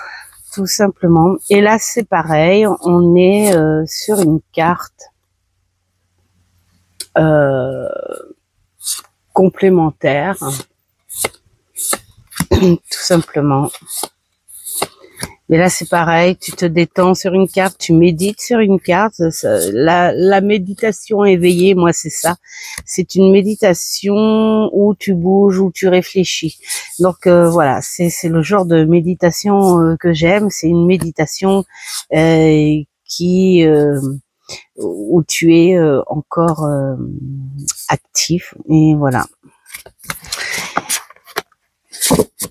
tout simplement. Et là c'est pareil, on est sur une carte complémentaire, tout simplement. Mais là c'est pareil, tu te détends sur une carte, tu médites sur une carte. La méditation éveillée, moi c'est ça. C'est une méditation où tu bouges, où tu réfléchis. Donc voilà, c'est le genre de méditation que j'aime. C'est une méditation où tu es encore actif. Et voilà.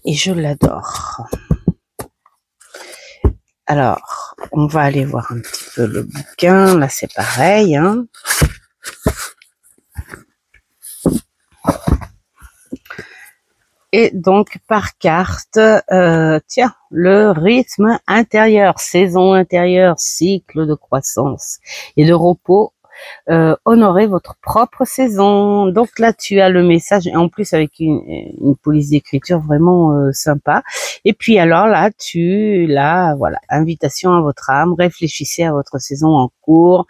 Et je l'adore. Alors, on va aller voir un petit peu le bouquin. Là, c'est pareil. Hein. Et donc, par carte, tiens, le rythme intérieur, saison intérieure, cycle de croissance et de repos. Honorer votre propre saison. Donc là, tu as le message, et en plus avec une police d'écriture vraiment sympa. Et puis alors là, voilà, invitation à votre âme, réfléchissez à votre saison en cours.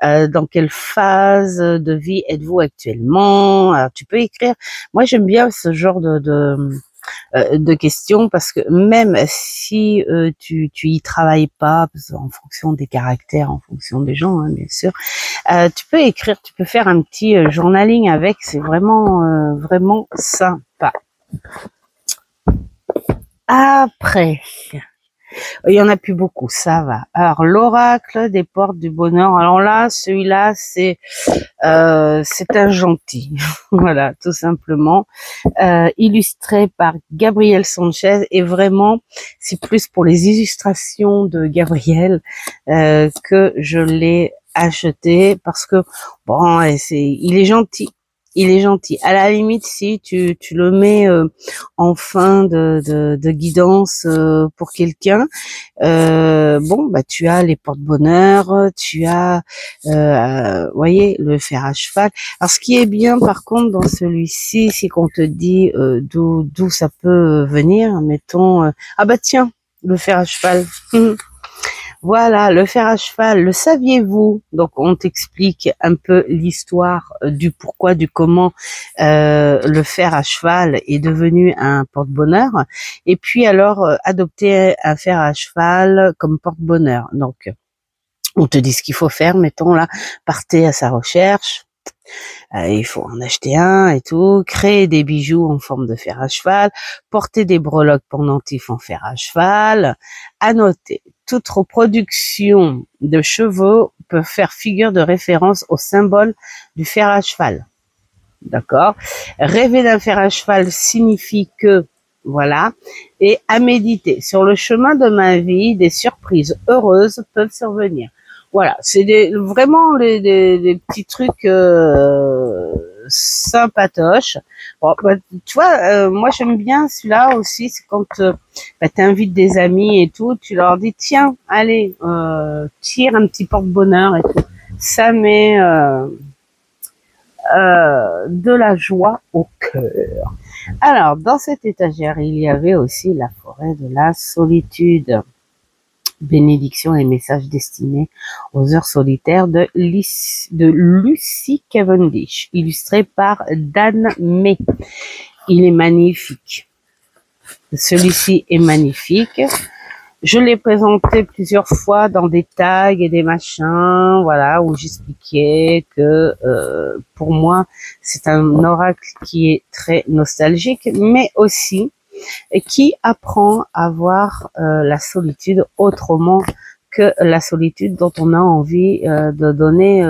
Dans quelle phase de vie êtes-vous actuellement? Alors tu peux écrire. Moi, j'aime bien ce genre de questions, parce que même si tu y travailles pas, en fonction des caractères, en fonction des gens, hein, bien sûr, tu peux écrire, tu peux faire un petit journaling avec, c'est vraiment vraiment sympa. Après, il y en a plus beaucoup, ça va. Alors, l'oracle des portes du bonheur. Alors là, celui-là, c'est un gentil, voilà, tout simplement. Illustré par Gabriel Sanchez, et vraiment, c'est plus pour les illustrations de Gabriel que je l'ai acheté, parce que bon, il est gentil. Il est gentil. À la limite, si tu le mets en fin de guidance pour quelqu'un, bon, bah tu as les porte-bonheur, tu as, voyez, le fer à cheval. Alors, ce qui est bien, par contre, dans celui-ci, c'est qu'on te dit d'où ça peut venir. Mettons, ah bah tiens, le fer à cheval. Voilà, le fer à cheval, le saviez-vous? Donc, on t'explique un peu l'histoire du pourquoi, du comment le fer à cheval est devenu un porte-bonheur. Et puis, alors, adopter un fer à cheval comme porte-bonheur. Donc, on te dit ce qu'il faut faire, mettons là, partez à sa recherche. Il faut en acheter un et tout, créer des bijoux en forme de fer à cheval, porter des breloques pendentifs en fer à cheval. À noter, toute reproduction de chevaux peut faire figure de référence au symbole du fer à cheval. D'accord? Rêver d'un fer à cheval signifie que, voilà, et à méditer. Sur le chemin de ma vie, des surprises heureuses peuvent survenir. Voilà, c'est vraiment des petits trucs sympatoches. Bon, bah, tu vois, moi j'aime bien celui-là aussi, c'est quand bah, tu invites des amis et tout, tu leur dis tiens, allez, tire un petit porte-bonheur et tout. Ça met de la joie au cœur. Alors, dans cette étagère, il y avait aussi la forêt de la solitude. Bénédictions et messages destinés aux heures solitaires de Lucy Cavendish, illustré par Dan May. Il est magnifique. Celui-ci est magnifique. Je l'ai présenté plusieurs fois dans des tags et des machins, voilà, où j'expliquais que pour moi, c'est un oracle qui est très nostalgique, mais aussi qui apprend à voir la solitude autrement que la solitude dont on a envie de donner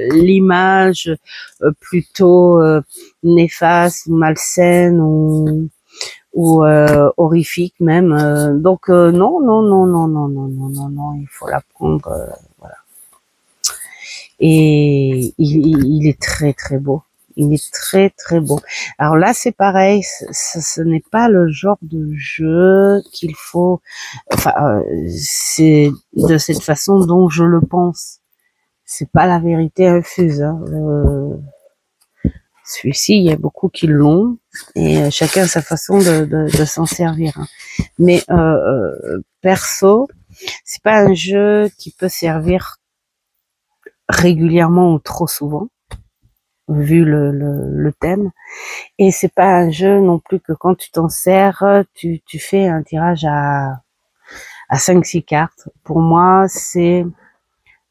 l'image plutôt néfaste, malsaine ou horrifique même. Donc non, non, non, non, non, non, non, non, non, il faut l'apprendre, voilà. Et il est très très beau. Il est très très beau. Alors là, c'est pareil, ce n'est pas le genre de jeu qu'il faut. Enfin, c'est de cette façon dont je le pense. C'est pas la vérité infuse. Hein. Celui-ci, il y a beaucoup qui l'ont et chacun a sa façon de s'en servir. Hein. Mais perso, c'est pas un jeu qui peut servir régulièrement ou trop souvent, vu le thème. Et c'est pas un jeu non plus que quand tu t'en sers, tu fais un tirage à 5-6 cartes. Pour moi, c'est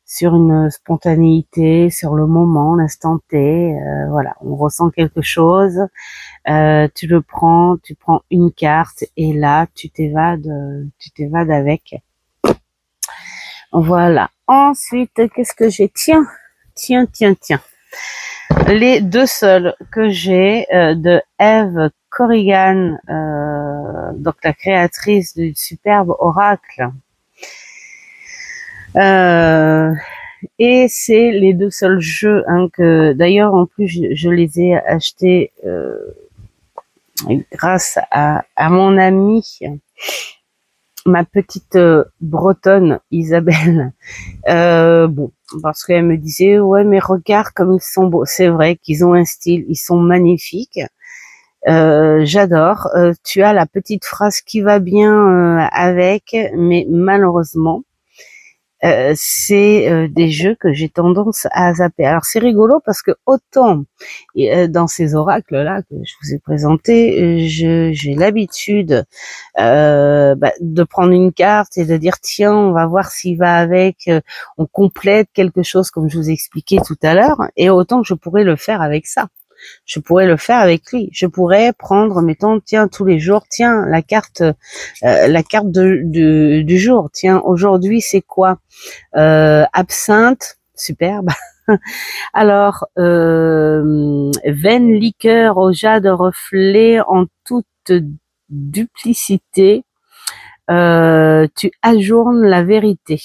sur une spontanéité, sur le moment, l'instant T, voilà, on ressent quelque chose, tu le prends, tu prends une carte et là, tu t'évades avec. Voilà. Ensuite, qu'est-ce que j'ai? Tiens. Les deux seuls que j'ai de Eve Corrigan, donc la créatrice du superbe oracle. Et c'est les deux seuls jeux hein, que d'ailleurs en plus je les ai achetés grâce à mon amie, ma petite bretonne Isabelle. Bon, parce qu'elle me disait ouais mais regarde comme ils sont beaux. C'est vrai qu'ils ont un style, ils sont magnifiques. J'adore. Tu as la petite phrase qui va bien avec, mais malheureusement c'est des jeux que j'ai tendance à zapper. Alors c'est rigolo parce que autant dans ces oracles là que je vous ai présentés, j'ai l'habitude de prendre une carte et de dire tiens, on va voir s'il va avec, on complète quelque chose comme je vous ai expliqué tout à l'heure, et autant que je pourrais le faire avec ça. Je pourrais le faire avec lui. Je pourrais prendre, mettons, tiens, tous les jours, tiens, la carte du jour. Tiens, aujourd'hui, c'est quoi? Absinthe, superbe. Alors, veine liqueur au jade reflet en toute duplicité. Tu ajournes la vérité.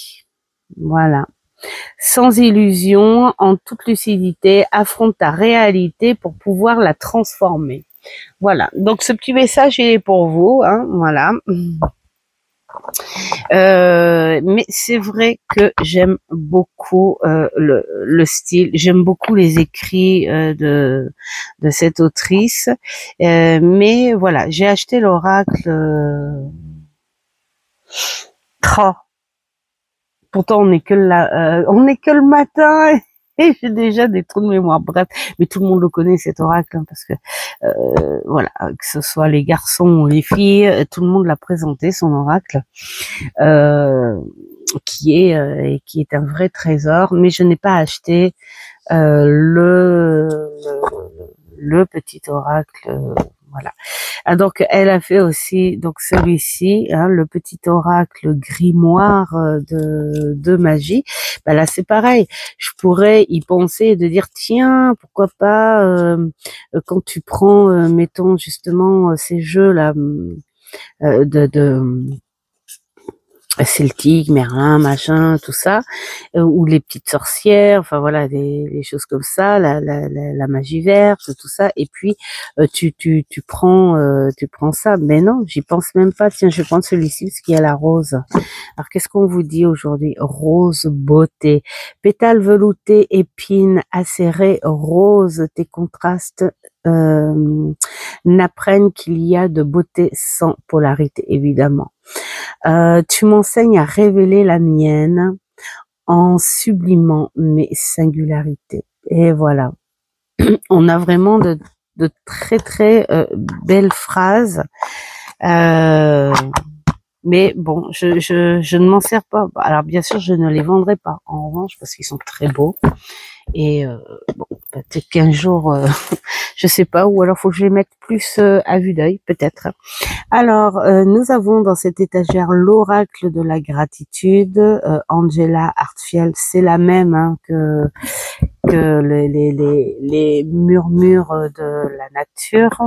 Voilà. Sans illusion, en toute lucidité, affronte ta réalité pour pouvoir la transformer. Voilà. Donc ce petit message il est pour vous, hein, voilà. Mais c'est vrai que j'aime beaucoup le style, j'aime beaucoup les écrits de cette autrice. Mais voilà, j'ai acheté l'oracle. Oh, pourtant on n'est que le matin et j'ai déjà des trous de mémoire. Bref, mais tout le monde le connaît cet oracle, hein, parce que voilà, que ce soit les garçons ou les filles, tout le monde l'a présenté son oracle, qui est un vrai trésor. Mais je n'ai pas acheté le petit oracle. Voilà. Ah, donc elle a fait aussi donc celui-ci, hein, le petit oracle grimoire de magie. Ben là c'est pareil. Je pourrais y penser et de dire tiens, pourquoi pas quand tu prends mettons justement ces jeux là de celtique, Merlin, machin, tout ça, ou les petites sorcières, enfin voilà, des choses comme ça, la magie verte, tout ça, et puis tu prends ça, mais non, j'y pense même pas. Tiens, je vais prendre celui-ci parce qu'il y a la rose. Alors qu'est-ce qu'on vous dit aujourd'hui? Rose beauté, pétales veloutés, épines acérées, rose, tes contrastes n'apprennent qu'il y a de beauté sans polarité, évidemment. Tu m'enseignes à révéler la mienne en sublimant mes singularités. Et voilà. On a vraiment de très très belles phrases. Mais bon, je ne m'en sers pas. Alors bien sûr, je ne les vendrai pas. En revanche, parce qu'ils sont très beaux. Et bon, peut-être qu'un jour, je sais pas, ou alors faut que je les mette plus à vue d'œil, peut-être. Alors, nous avons dans cette étagère l'oracle de la gratitude, Angela Hartfield, c'est la même hein, que les murmures de la nature.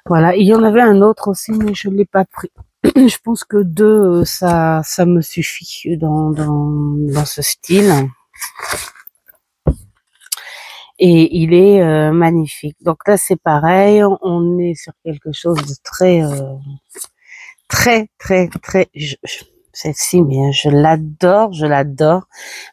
Voilà, il y en avait un autre aussi, mais je l'ai pas pris. Je pense que 2, ça me suffit dans ce style. Et il est magnifique. Donc là, c'est pareil, on est sur quelque chose de très, celle-ci, mais je l'adore,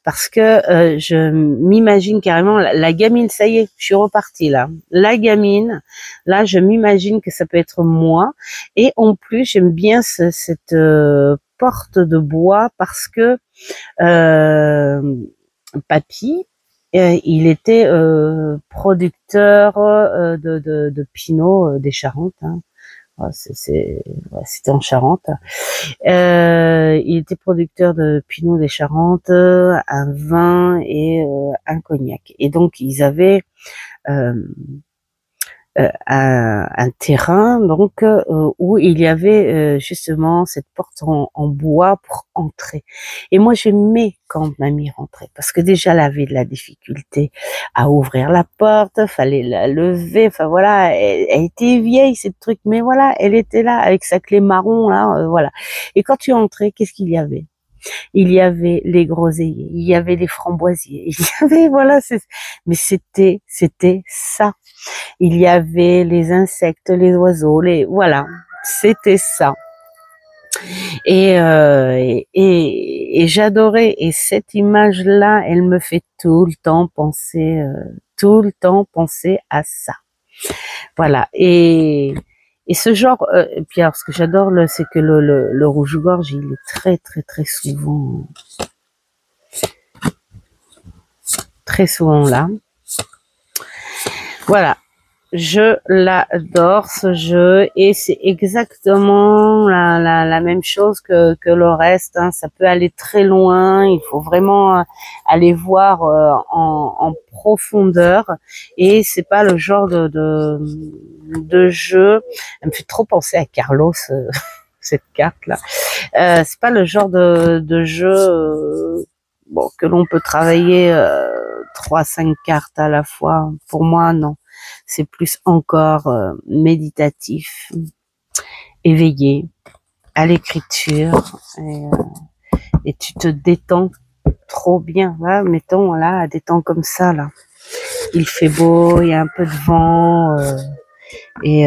parce que je m'imagine carrément la gamine. Ça y est, je suis repartie là. La gamine, là, je m'imagine que ça peut être moi. Et en plus, j'aime bien cette porte de bois parce que papy, il était producteur de Pinot des Charentes. Hein. C'était en Charente. Il était producteur de Pinot des Charentes, un vin et un cognac. Et donc ils avaient un terrain donc où il y avait justement cette porte en bois pour entrer. Et moi j'aimais quand mamie rentrait parce que déjà elle avait de la difficulté à ouvrir la porte, fallait la lever, enfin voilà, elle était vieille cette truc, mais voilà, elle était là avec sa clé marron là, voilà. Et quand tu entrais, qu'est-ce qu'il y avait? Il y avait les groseilliers, il y avait les framboisiers, il y avait voilà, mais c'était ça. Il y avait les insectes, les oiseaux, voilà, c'était ça. Et j'adorais. Et cette image-là, elle me fait tout le temps penser à ça. Voilà. Et Et ce genre, et puis alors ce que j'adore, c'est que le rouge-gorge, il est très souvent là. Voilà. Je l'adore ce jeu et c'est exactement la même chose que le reste. Hein. Ça peut aller très loin. Il faut vraiment aller voir en profondeur et c'est pas le genre de jeu. Elle me fait trop penser à Carlos cette carte là. C'est pas le genre de jeu bon que l'on peut travailler 3-5 cartes à la fois. Pour moi non. C'est plus encore méditatif, éveillé à l'écriture et tu te détends trop bien. Là, mettons là, à des temps comme ça là, il fait beau, il y a un peu de vent et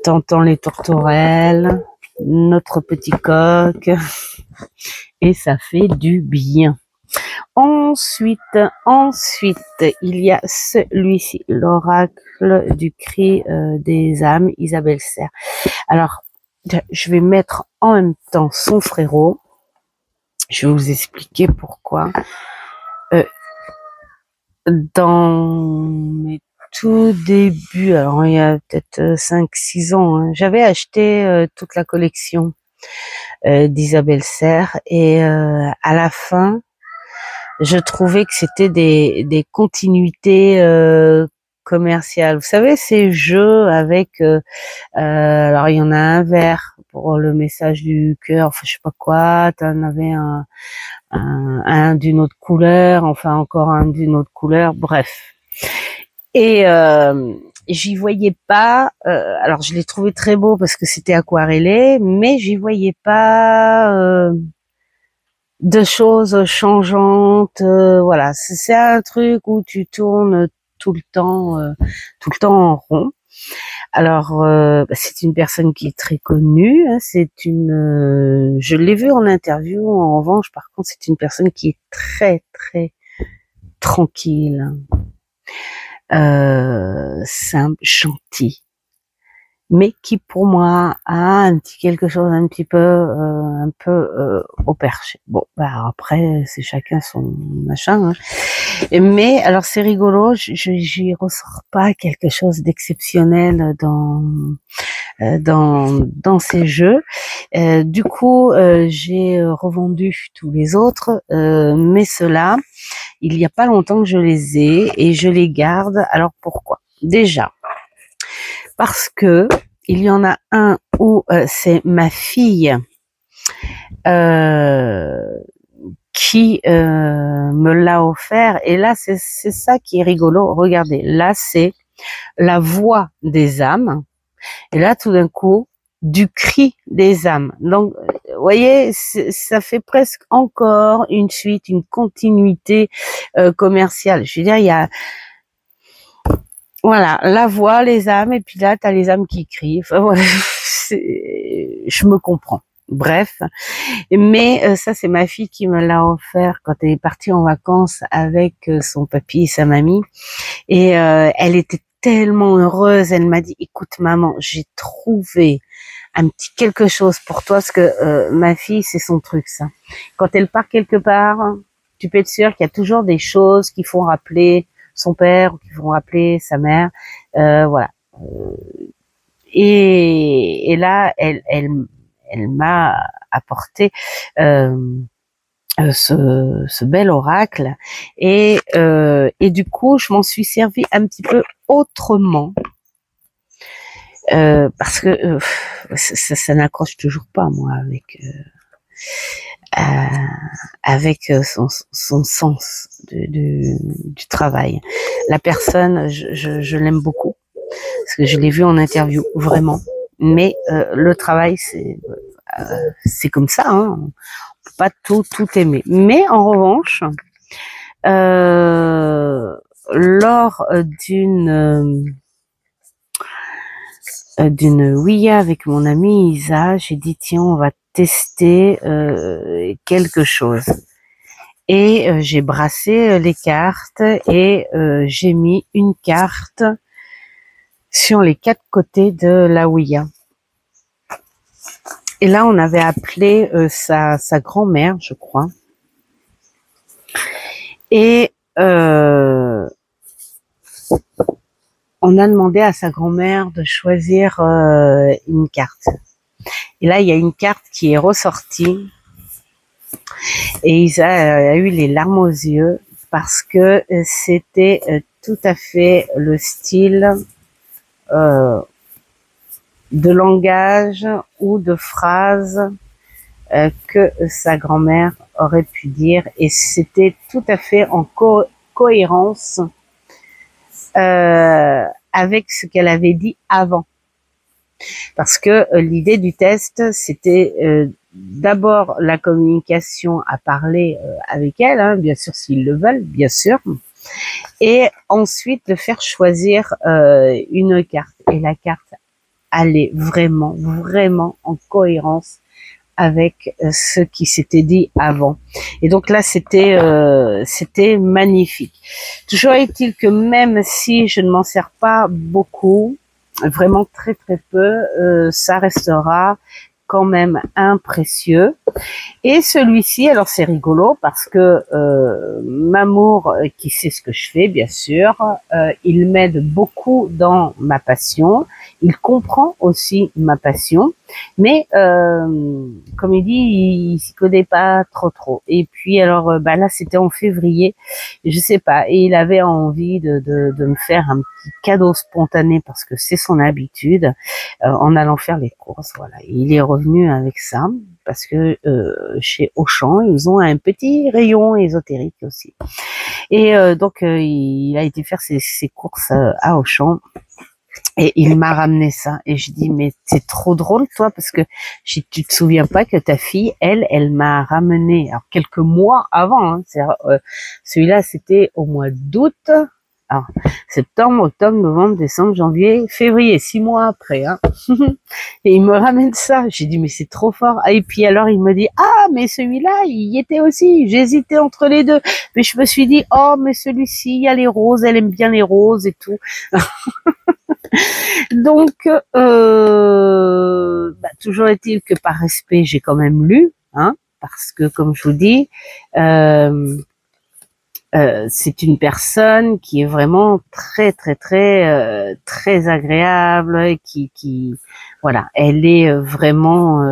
t'entends les tourterelles, notre petit coq et ça fait du bien. Ensuite, il y a celui-ci, l'oracle du cri des âmes, Isabelle Serre. Alors, je vais mettre en même temps son frérot. Je vais vous expliquer pourquoi. Dans mes tout débuts, alors il y a peut-être 5-6 ans, hein, j'avais acheté toute la collection d'Isabelle Serre et à la fin, je trouvais que c'était des continuités commerciales. Vous savez, ces jeux avec, alors il y en a un vert pour le message du cœur, enfin je sais pas quoi, t'en avais un d'une autre couleur, enfin encore un d'une autre couleur, bref. Et j'y voyais pas, alors je l'ai trouvé très beau parce que c'était aquarellé, mais j'y voyais pas de choses changeantes, voilà, c'est un truc où tu tournes tout le temps en rond. Alors c'est une personne qui est très connue, hein, je l'ai vue en interview. En revanche, par contre, c'est une personne qui est très très tranquille, simple, gentille, mais qui pour moi a quelque chose un peu au perché. Bon, bah après c'est chacun son machin. Hein. Mais alors c'est rigolo, j'y ressors pas quelque chose d'exceptionnel dans ces jeux. Du coup, j'ai revendu tous les autres, mais ceux-là, il y a pas longtemps que je les ai et je les garde. Alors pourquoi? Déjà parce que il y en a un où c'est ma fille qui me l'a offert et là c'est ça qui est rigolo. Regardez, là c'est la voix des âmes et là tout d'un coup du cri des âmes. Donc vous voyez, ça fait presque encore une suite, une continuité commerciale. Je veux dire, il y a voilà, la voix, les âmes, et puis là, t'as les âmes qui crient. Enfin, voilà, je me comprends. Bref, mais ça, c'est ma fille qui me l'a offert quand elle est partie en vacances avec son papy et sa mamie. Et elle était tellement heureuse. Elle m'a dit, écoute maman, j'ai trouvé un petit quelque chose pour toi, parce que ma fille, c'est son truc, ça. Quand elle part quelque part, tu peux être sûr qu'il y a toujours des choses qui font rappeler son père, qui vont rappeler sa mère, voilà. Et là, elle m'a apporté ce bel oracle et du coup, je m'en suis servi un petit peu autrement parce que ça n'accroche toujours pas moi avec son sens du travail. La personne, je l'aime beaucoup parce que je l'ai vu en interview vraiment. Mais le travail, c'est comme ça. Hein. On peut pas tout aimer. Mais en revanche, lors d'une Ouïa avec mon amie Isa, j'ai dit tiens, on va tester quelque chose. Et j'ai brassé les cartes et j'ai mis une carte sur les 4 côtés de la Ouïa. Et là, on avait appelé sa grand-mère, je crois. Et on a demandé à sa grand-mère de choisir une carte. Et là, il y a une carte qui est ressortie. Et il a eu les larmes aux yeux parce que c'était tout à fait le style de langage ou de phrase que sa grand-mère aurait pu dire, et c'était tout à fait en cohérence avec ce qu'elle avait dit avant. Parce que l'idée du test, c'était d'abord la communication à parler avec elle, hein, bien sûr s'ils le veulent, bien sûr, et ensuite de faire choisir une carte. Et la carte allait vraiment, vraiment en cohérence avec ce qui s'était dit avant. Et donc là, c'était magnifique. Toujours est-il que même si je ne m'en sers pas beaucoup, vraiment très très peu, ça restera quand même un précieux. Et celui-ci, alors c'est rigolo parce que Mamour, qui sait ce que je fais bien sûr, il m'aide beaucoup dans ma passion, il comprend aussi ma passion, mais comme il dit, il s'y connaît pas trop. Et puis alors là c'était en février, je sais pas, et il avait envie de me faire un petit cadeau spontané parce que c'est son habitude, en allant faire les courses, voilà. Et il est revenu avec ça parce que chez Auchan, ils ont un petit rayon ésotérique aussi. Et donc il a été faire ses courses à Auchan. Et il m'a ramené ça. Et je dis, mais c'est trop drôle, toi, parce que tu te souviens pas que ta fille, elle m'a ramené, alors quelques mois avant, hein, celui-là, c'était au mois d'août, alors, septembre, octobre, novembre, décembre, janvier, février, 6 mois après, hein. Et il me ramène ça. J'ai dit, mais c'est trop fort. Et puis alors, il me dit, ah, mais celui-là, il y était aussi. J'hésitais entre les deux. Mais je me suis dit, oh, mais celui-ci, il y a les roses, elle aime bien les roses et tout. Donc, toujours est-il que par respect, j'ai quand même lu, hein, parce que comme je vous dis, c'est une personne qui est vraiment très très agréable, qui voilà, elle est vraiment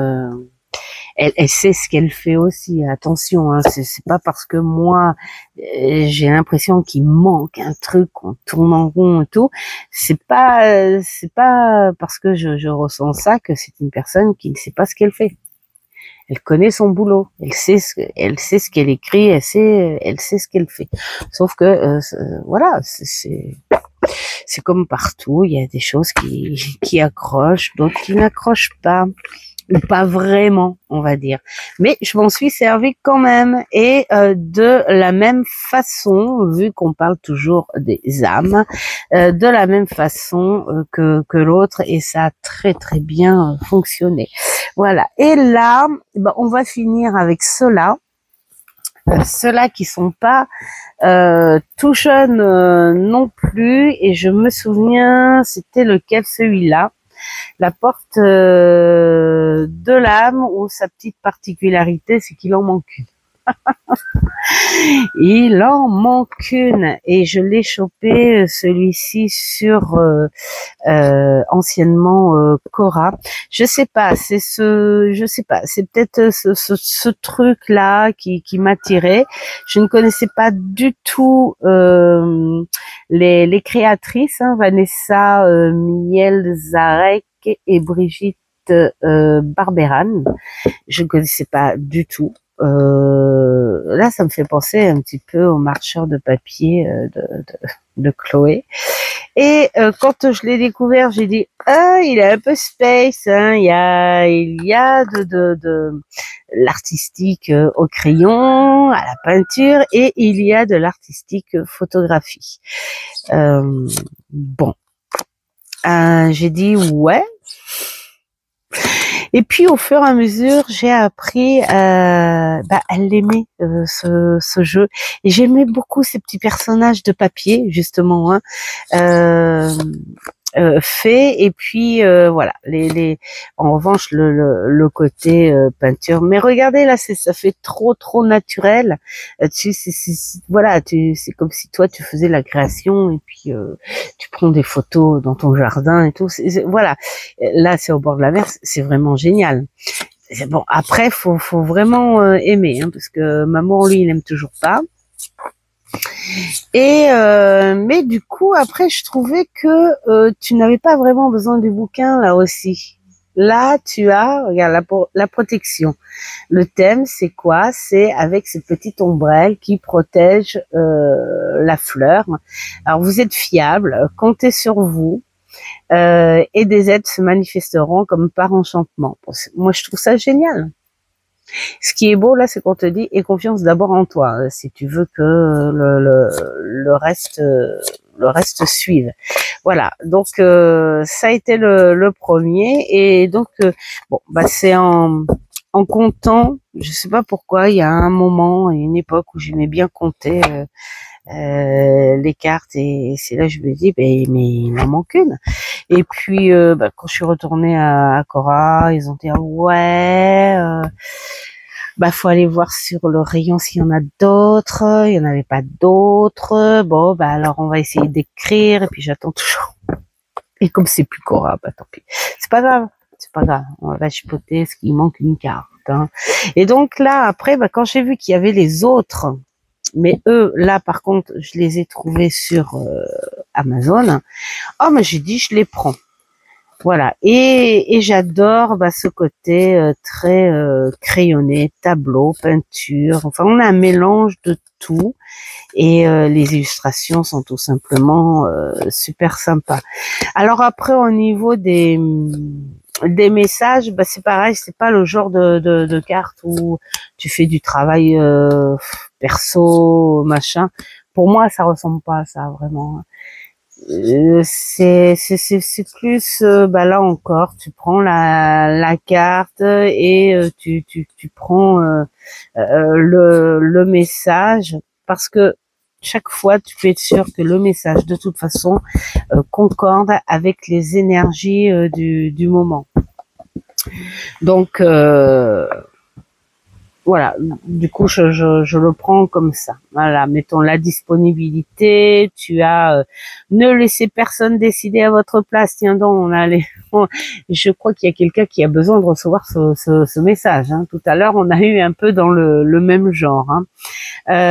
elle sait ce qu'elle fait aussi. Attention, hein, c'est pas parce que moi j'ai l'impression qu'il manque un truc, qu'on tourne en rond et tout. C'est pas parce que je ressens ça que c'est une personne qui ne sait pas ce qu'elle fait. Elle connaît son boulot, elle sait ce qu'elle écrit, elle sait ce qu'elle fait. Sauf que voilà, c'est comme partout, il y a des choses qui accrochent, d'autres qui n'accrochent pas. Ou pas vraiment, on va dire. Mais je m'en suis servi quand même. Et de la même façon, vu qu'on parle toujours des âmes, de la même façon que l'autre, et ça a très bien fonctionné. Voilà. Et là, on va finir avec ceux-là. Ceux-là qui sont pas tout jeunes non plus. Et je me souviens, c'était lequel, celui-là. La porte de l'âme, où sa petite particularité, c'est qu'il en manque une. Il en manque une, et je l'ai chopé celui-ci sur anciennement Cora. Je sais pas, c'est peut-être ce truc-là qui m'attirait. Je ne connaissais pas du tout les créatrices, hein, Vanessa Miel Zarek et Brigitte Barberan. Je ne connaissais pas du tout. Là, ça me fait penser un petit peu au marcheur de papier de Chloé. Et quand je l'ai découvert, j'ai dit, ah, il est un peu space, hein. Il y a de l'artistique au crayon, à la peinture, et il y a de l'artistique photographie. Bon, j'ai dit ouais. Et puis au fur et à mesure, j'ai appris à l'aimer, ce jeu. Et j'aimais beaucoup ces petits personnages de papier, justement, hein. fait. Et puis voilà, en revanche le côté peinture. Mais regardez là, ça fait trop naturel. Voilà, c'est comme si toi tu faisais la création et puis tu prends des photos dans ton jardin et tout. Voilà, là c'est au bord de la mer, c'est vraiment génial. Bon, après faut vraiment aimer, hein, parce que maman lui il aime toujours pas. Et mais du coup après je trouvais que tu n'avais pas vraiment besoin du bouquin là aussi. Là tu as, regarde, la protection. Le thème c'est quoi? C'est avec cette petite ombrelle qui protège la fleur. Alors vous êtes fiable, comptez sur vous. Et des aides se manifesteront comme par enchantement. Moi je trouve ça génial. Ce qui est beau là, c'est qu'on te dit aie confiance d'abord en toi, si tu veux que le reste suive. Voilà. Donc ça a été le premier, et donc bon, bah c'est en comptant. Je sais pas pourquoi. Il y a un moment, une époque où j'aimais bien compter les cartes, et c'est là que je me dis, mais il en manque une. Et puis bah, quand je suis retournée à Cora, ils ont dit ah ouais. Bah, faut aller voir sur le rayon s'il y en a d'autres. Il y en avait pas d'autres. Bon, bah, alors on va essayer d'écrire, et puis j'attends toujours. Et comme c'est plus Cora, bah, tant pis. C'est pas grave. C'est pas grave. On va chipoter ce qu'il manque une carte, hein. Et donc là, après, bah, quand j'ai vu qu'il y avait les autres, mais eux, là, par contre, je les ai trouvés sur Amazon. Oh, mais j'ai dit, je les prends. Voilà, et j'adore ce côté très crayonné, tableau, peinture. Enfin, on a un mélange de tout, et les illustrations sont tout simplement super sympas. Alors après, au niveau des messages, c'est pareil, c'est pas le genre de carte où tu fais du travail perso, machin. Pour moi, ça ressemble pas à ça vraiment. C'est plus là encore, tu prends la carte, et tu prends le message, parce que chaque fois tu peux être sûr que le message de toute façon concorde avec les énergies du moment. Donc voilà, du coup je le prends comme ça. Voilà, mettons la disponibilité, tu as ne laissez personne décider à votre place. Tiens donc, je crois qu'il y a quelqu'un qui a besoin de recevoir ce message, hein. Tout à l'heure, on a eu un peu dans le même genre, hein.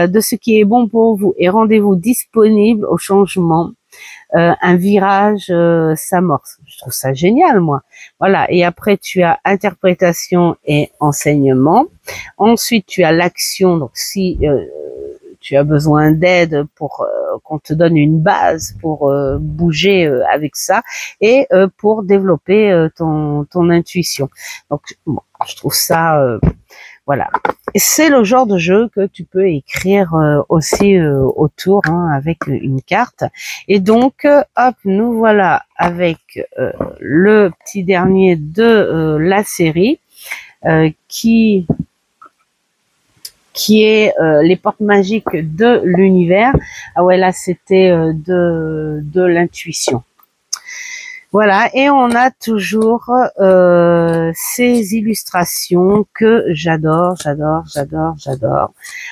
De ce qui est bon pour vous, et rendez-vous disponible au changement. Un virage s'amorce. Je trouve ça génial, moi. Voilà. Et après, tu as interprétation et enseignement. Ensuite, tu as l'action. Donc, si tu as besoin d'aide pour qu'on te donne une base pour bouger avec ça, et pour développer ton intuition. Donc, bon, je trouve ça voilà. C'est le genre de jeu que tu peux écrire aussi autour, hein, avec une carte. Et donc, hop, nous voilà avec le petit dernier de la série qui est les portes magiques de l'univers. Ah ouais, là c'était de l'intuition. Voilà, et on a toujours ces illustrations que j'adore.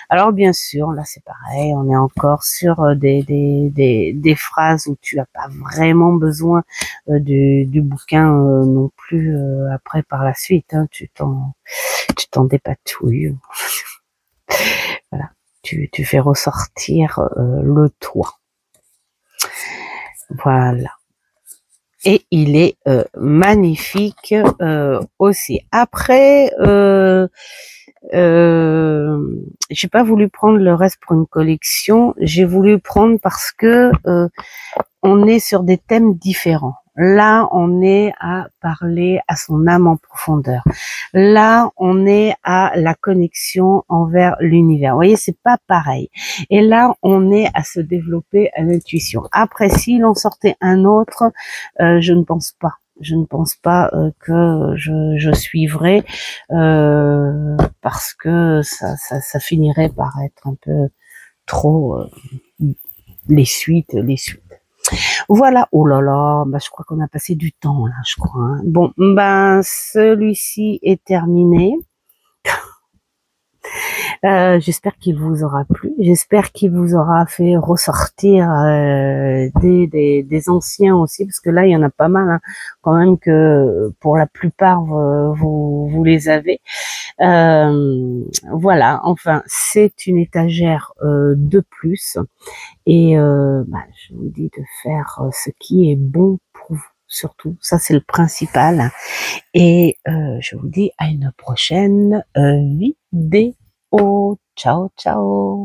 Alors bien sûr, là c'est pareil, on est encore sur des phrases où tu n'as pas vraiment besoin du bouquin non plus après par la suite, hein, tu t'en dépatouilles. Voilà, tu fais ressortir le toi. Voilà. Et il est magnifique aussi. Après, j'ai pas voulu prendre le reste pour une collection. J'ai voulu prendre parce que on est sur des thèmes différents. Là, on est à parler à son âme en profondeur. Là, on est à la connexion envers l'univers. Vous voyez, c'est pas pareil. Et là, on est à se développer à l'intuition. Après, s'il en sortait un autre, je ne pense pas. Je ne pense pas que je suivrais parce que ça finirait par être un peu trop les suites. Voilà. Oh là là, bah, je crois qu'on a passé du temps là, je crois, hein. Bon, ben celui-ci est terminé. J'espère qu'il vous aura plu. J'espère qu'il vous aura fait ressortir des anciens aussi, parce que là, il y en a pas mal, hein, quand même, que pour la plupart, vous les avez. Voilà, enfin, c'est une étagère de plus. Et bah, je vous dis de faire ce qui est bon pour vous. Surtout, ça c'est le principal. Et je vous dis à une prochaine vidéo. Ciao, ciao.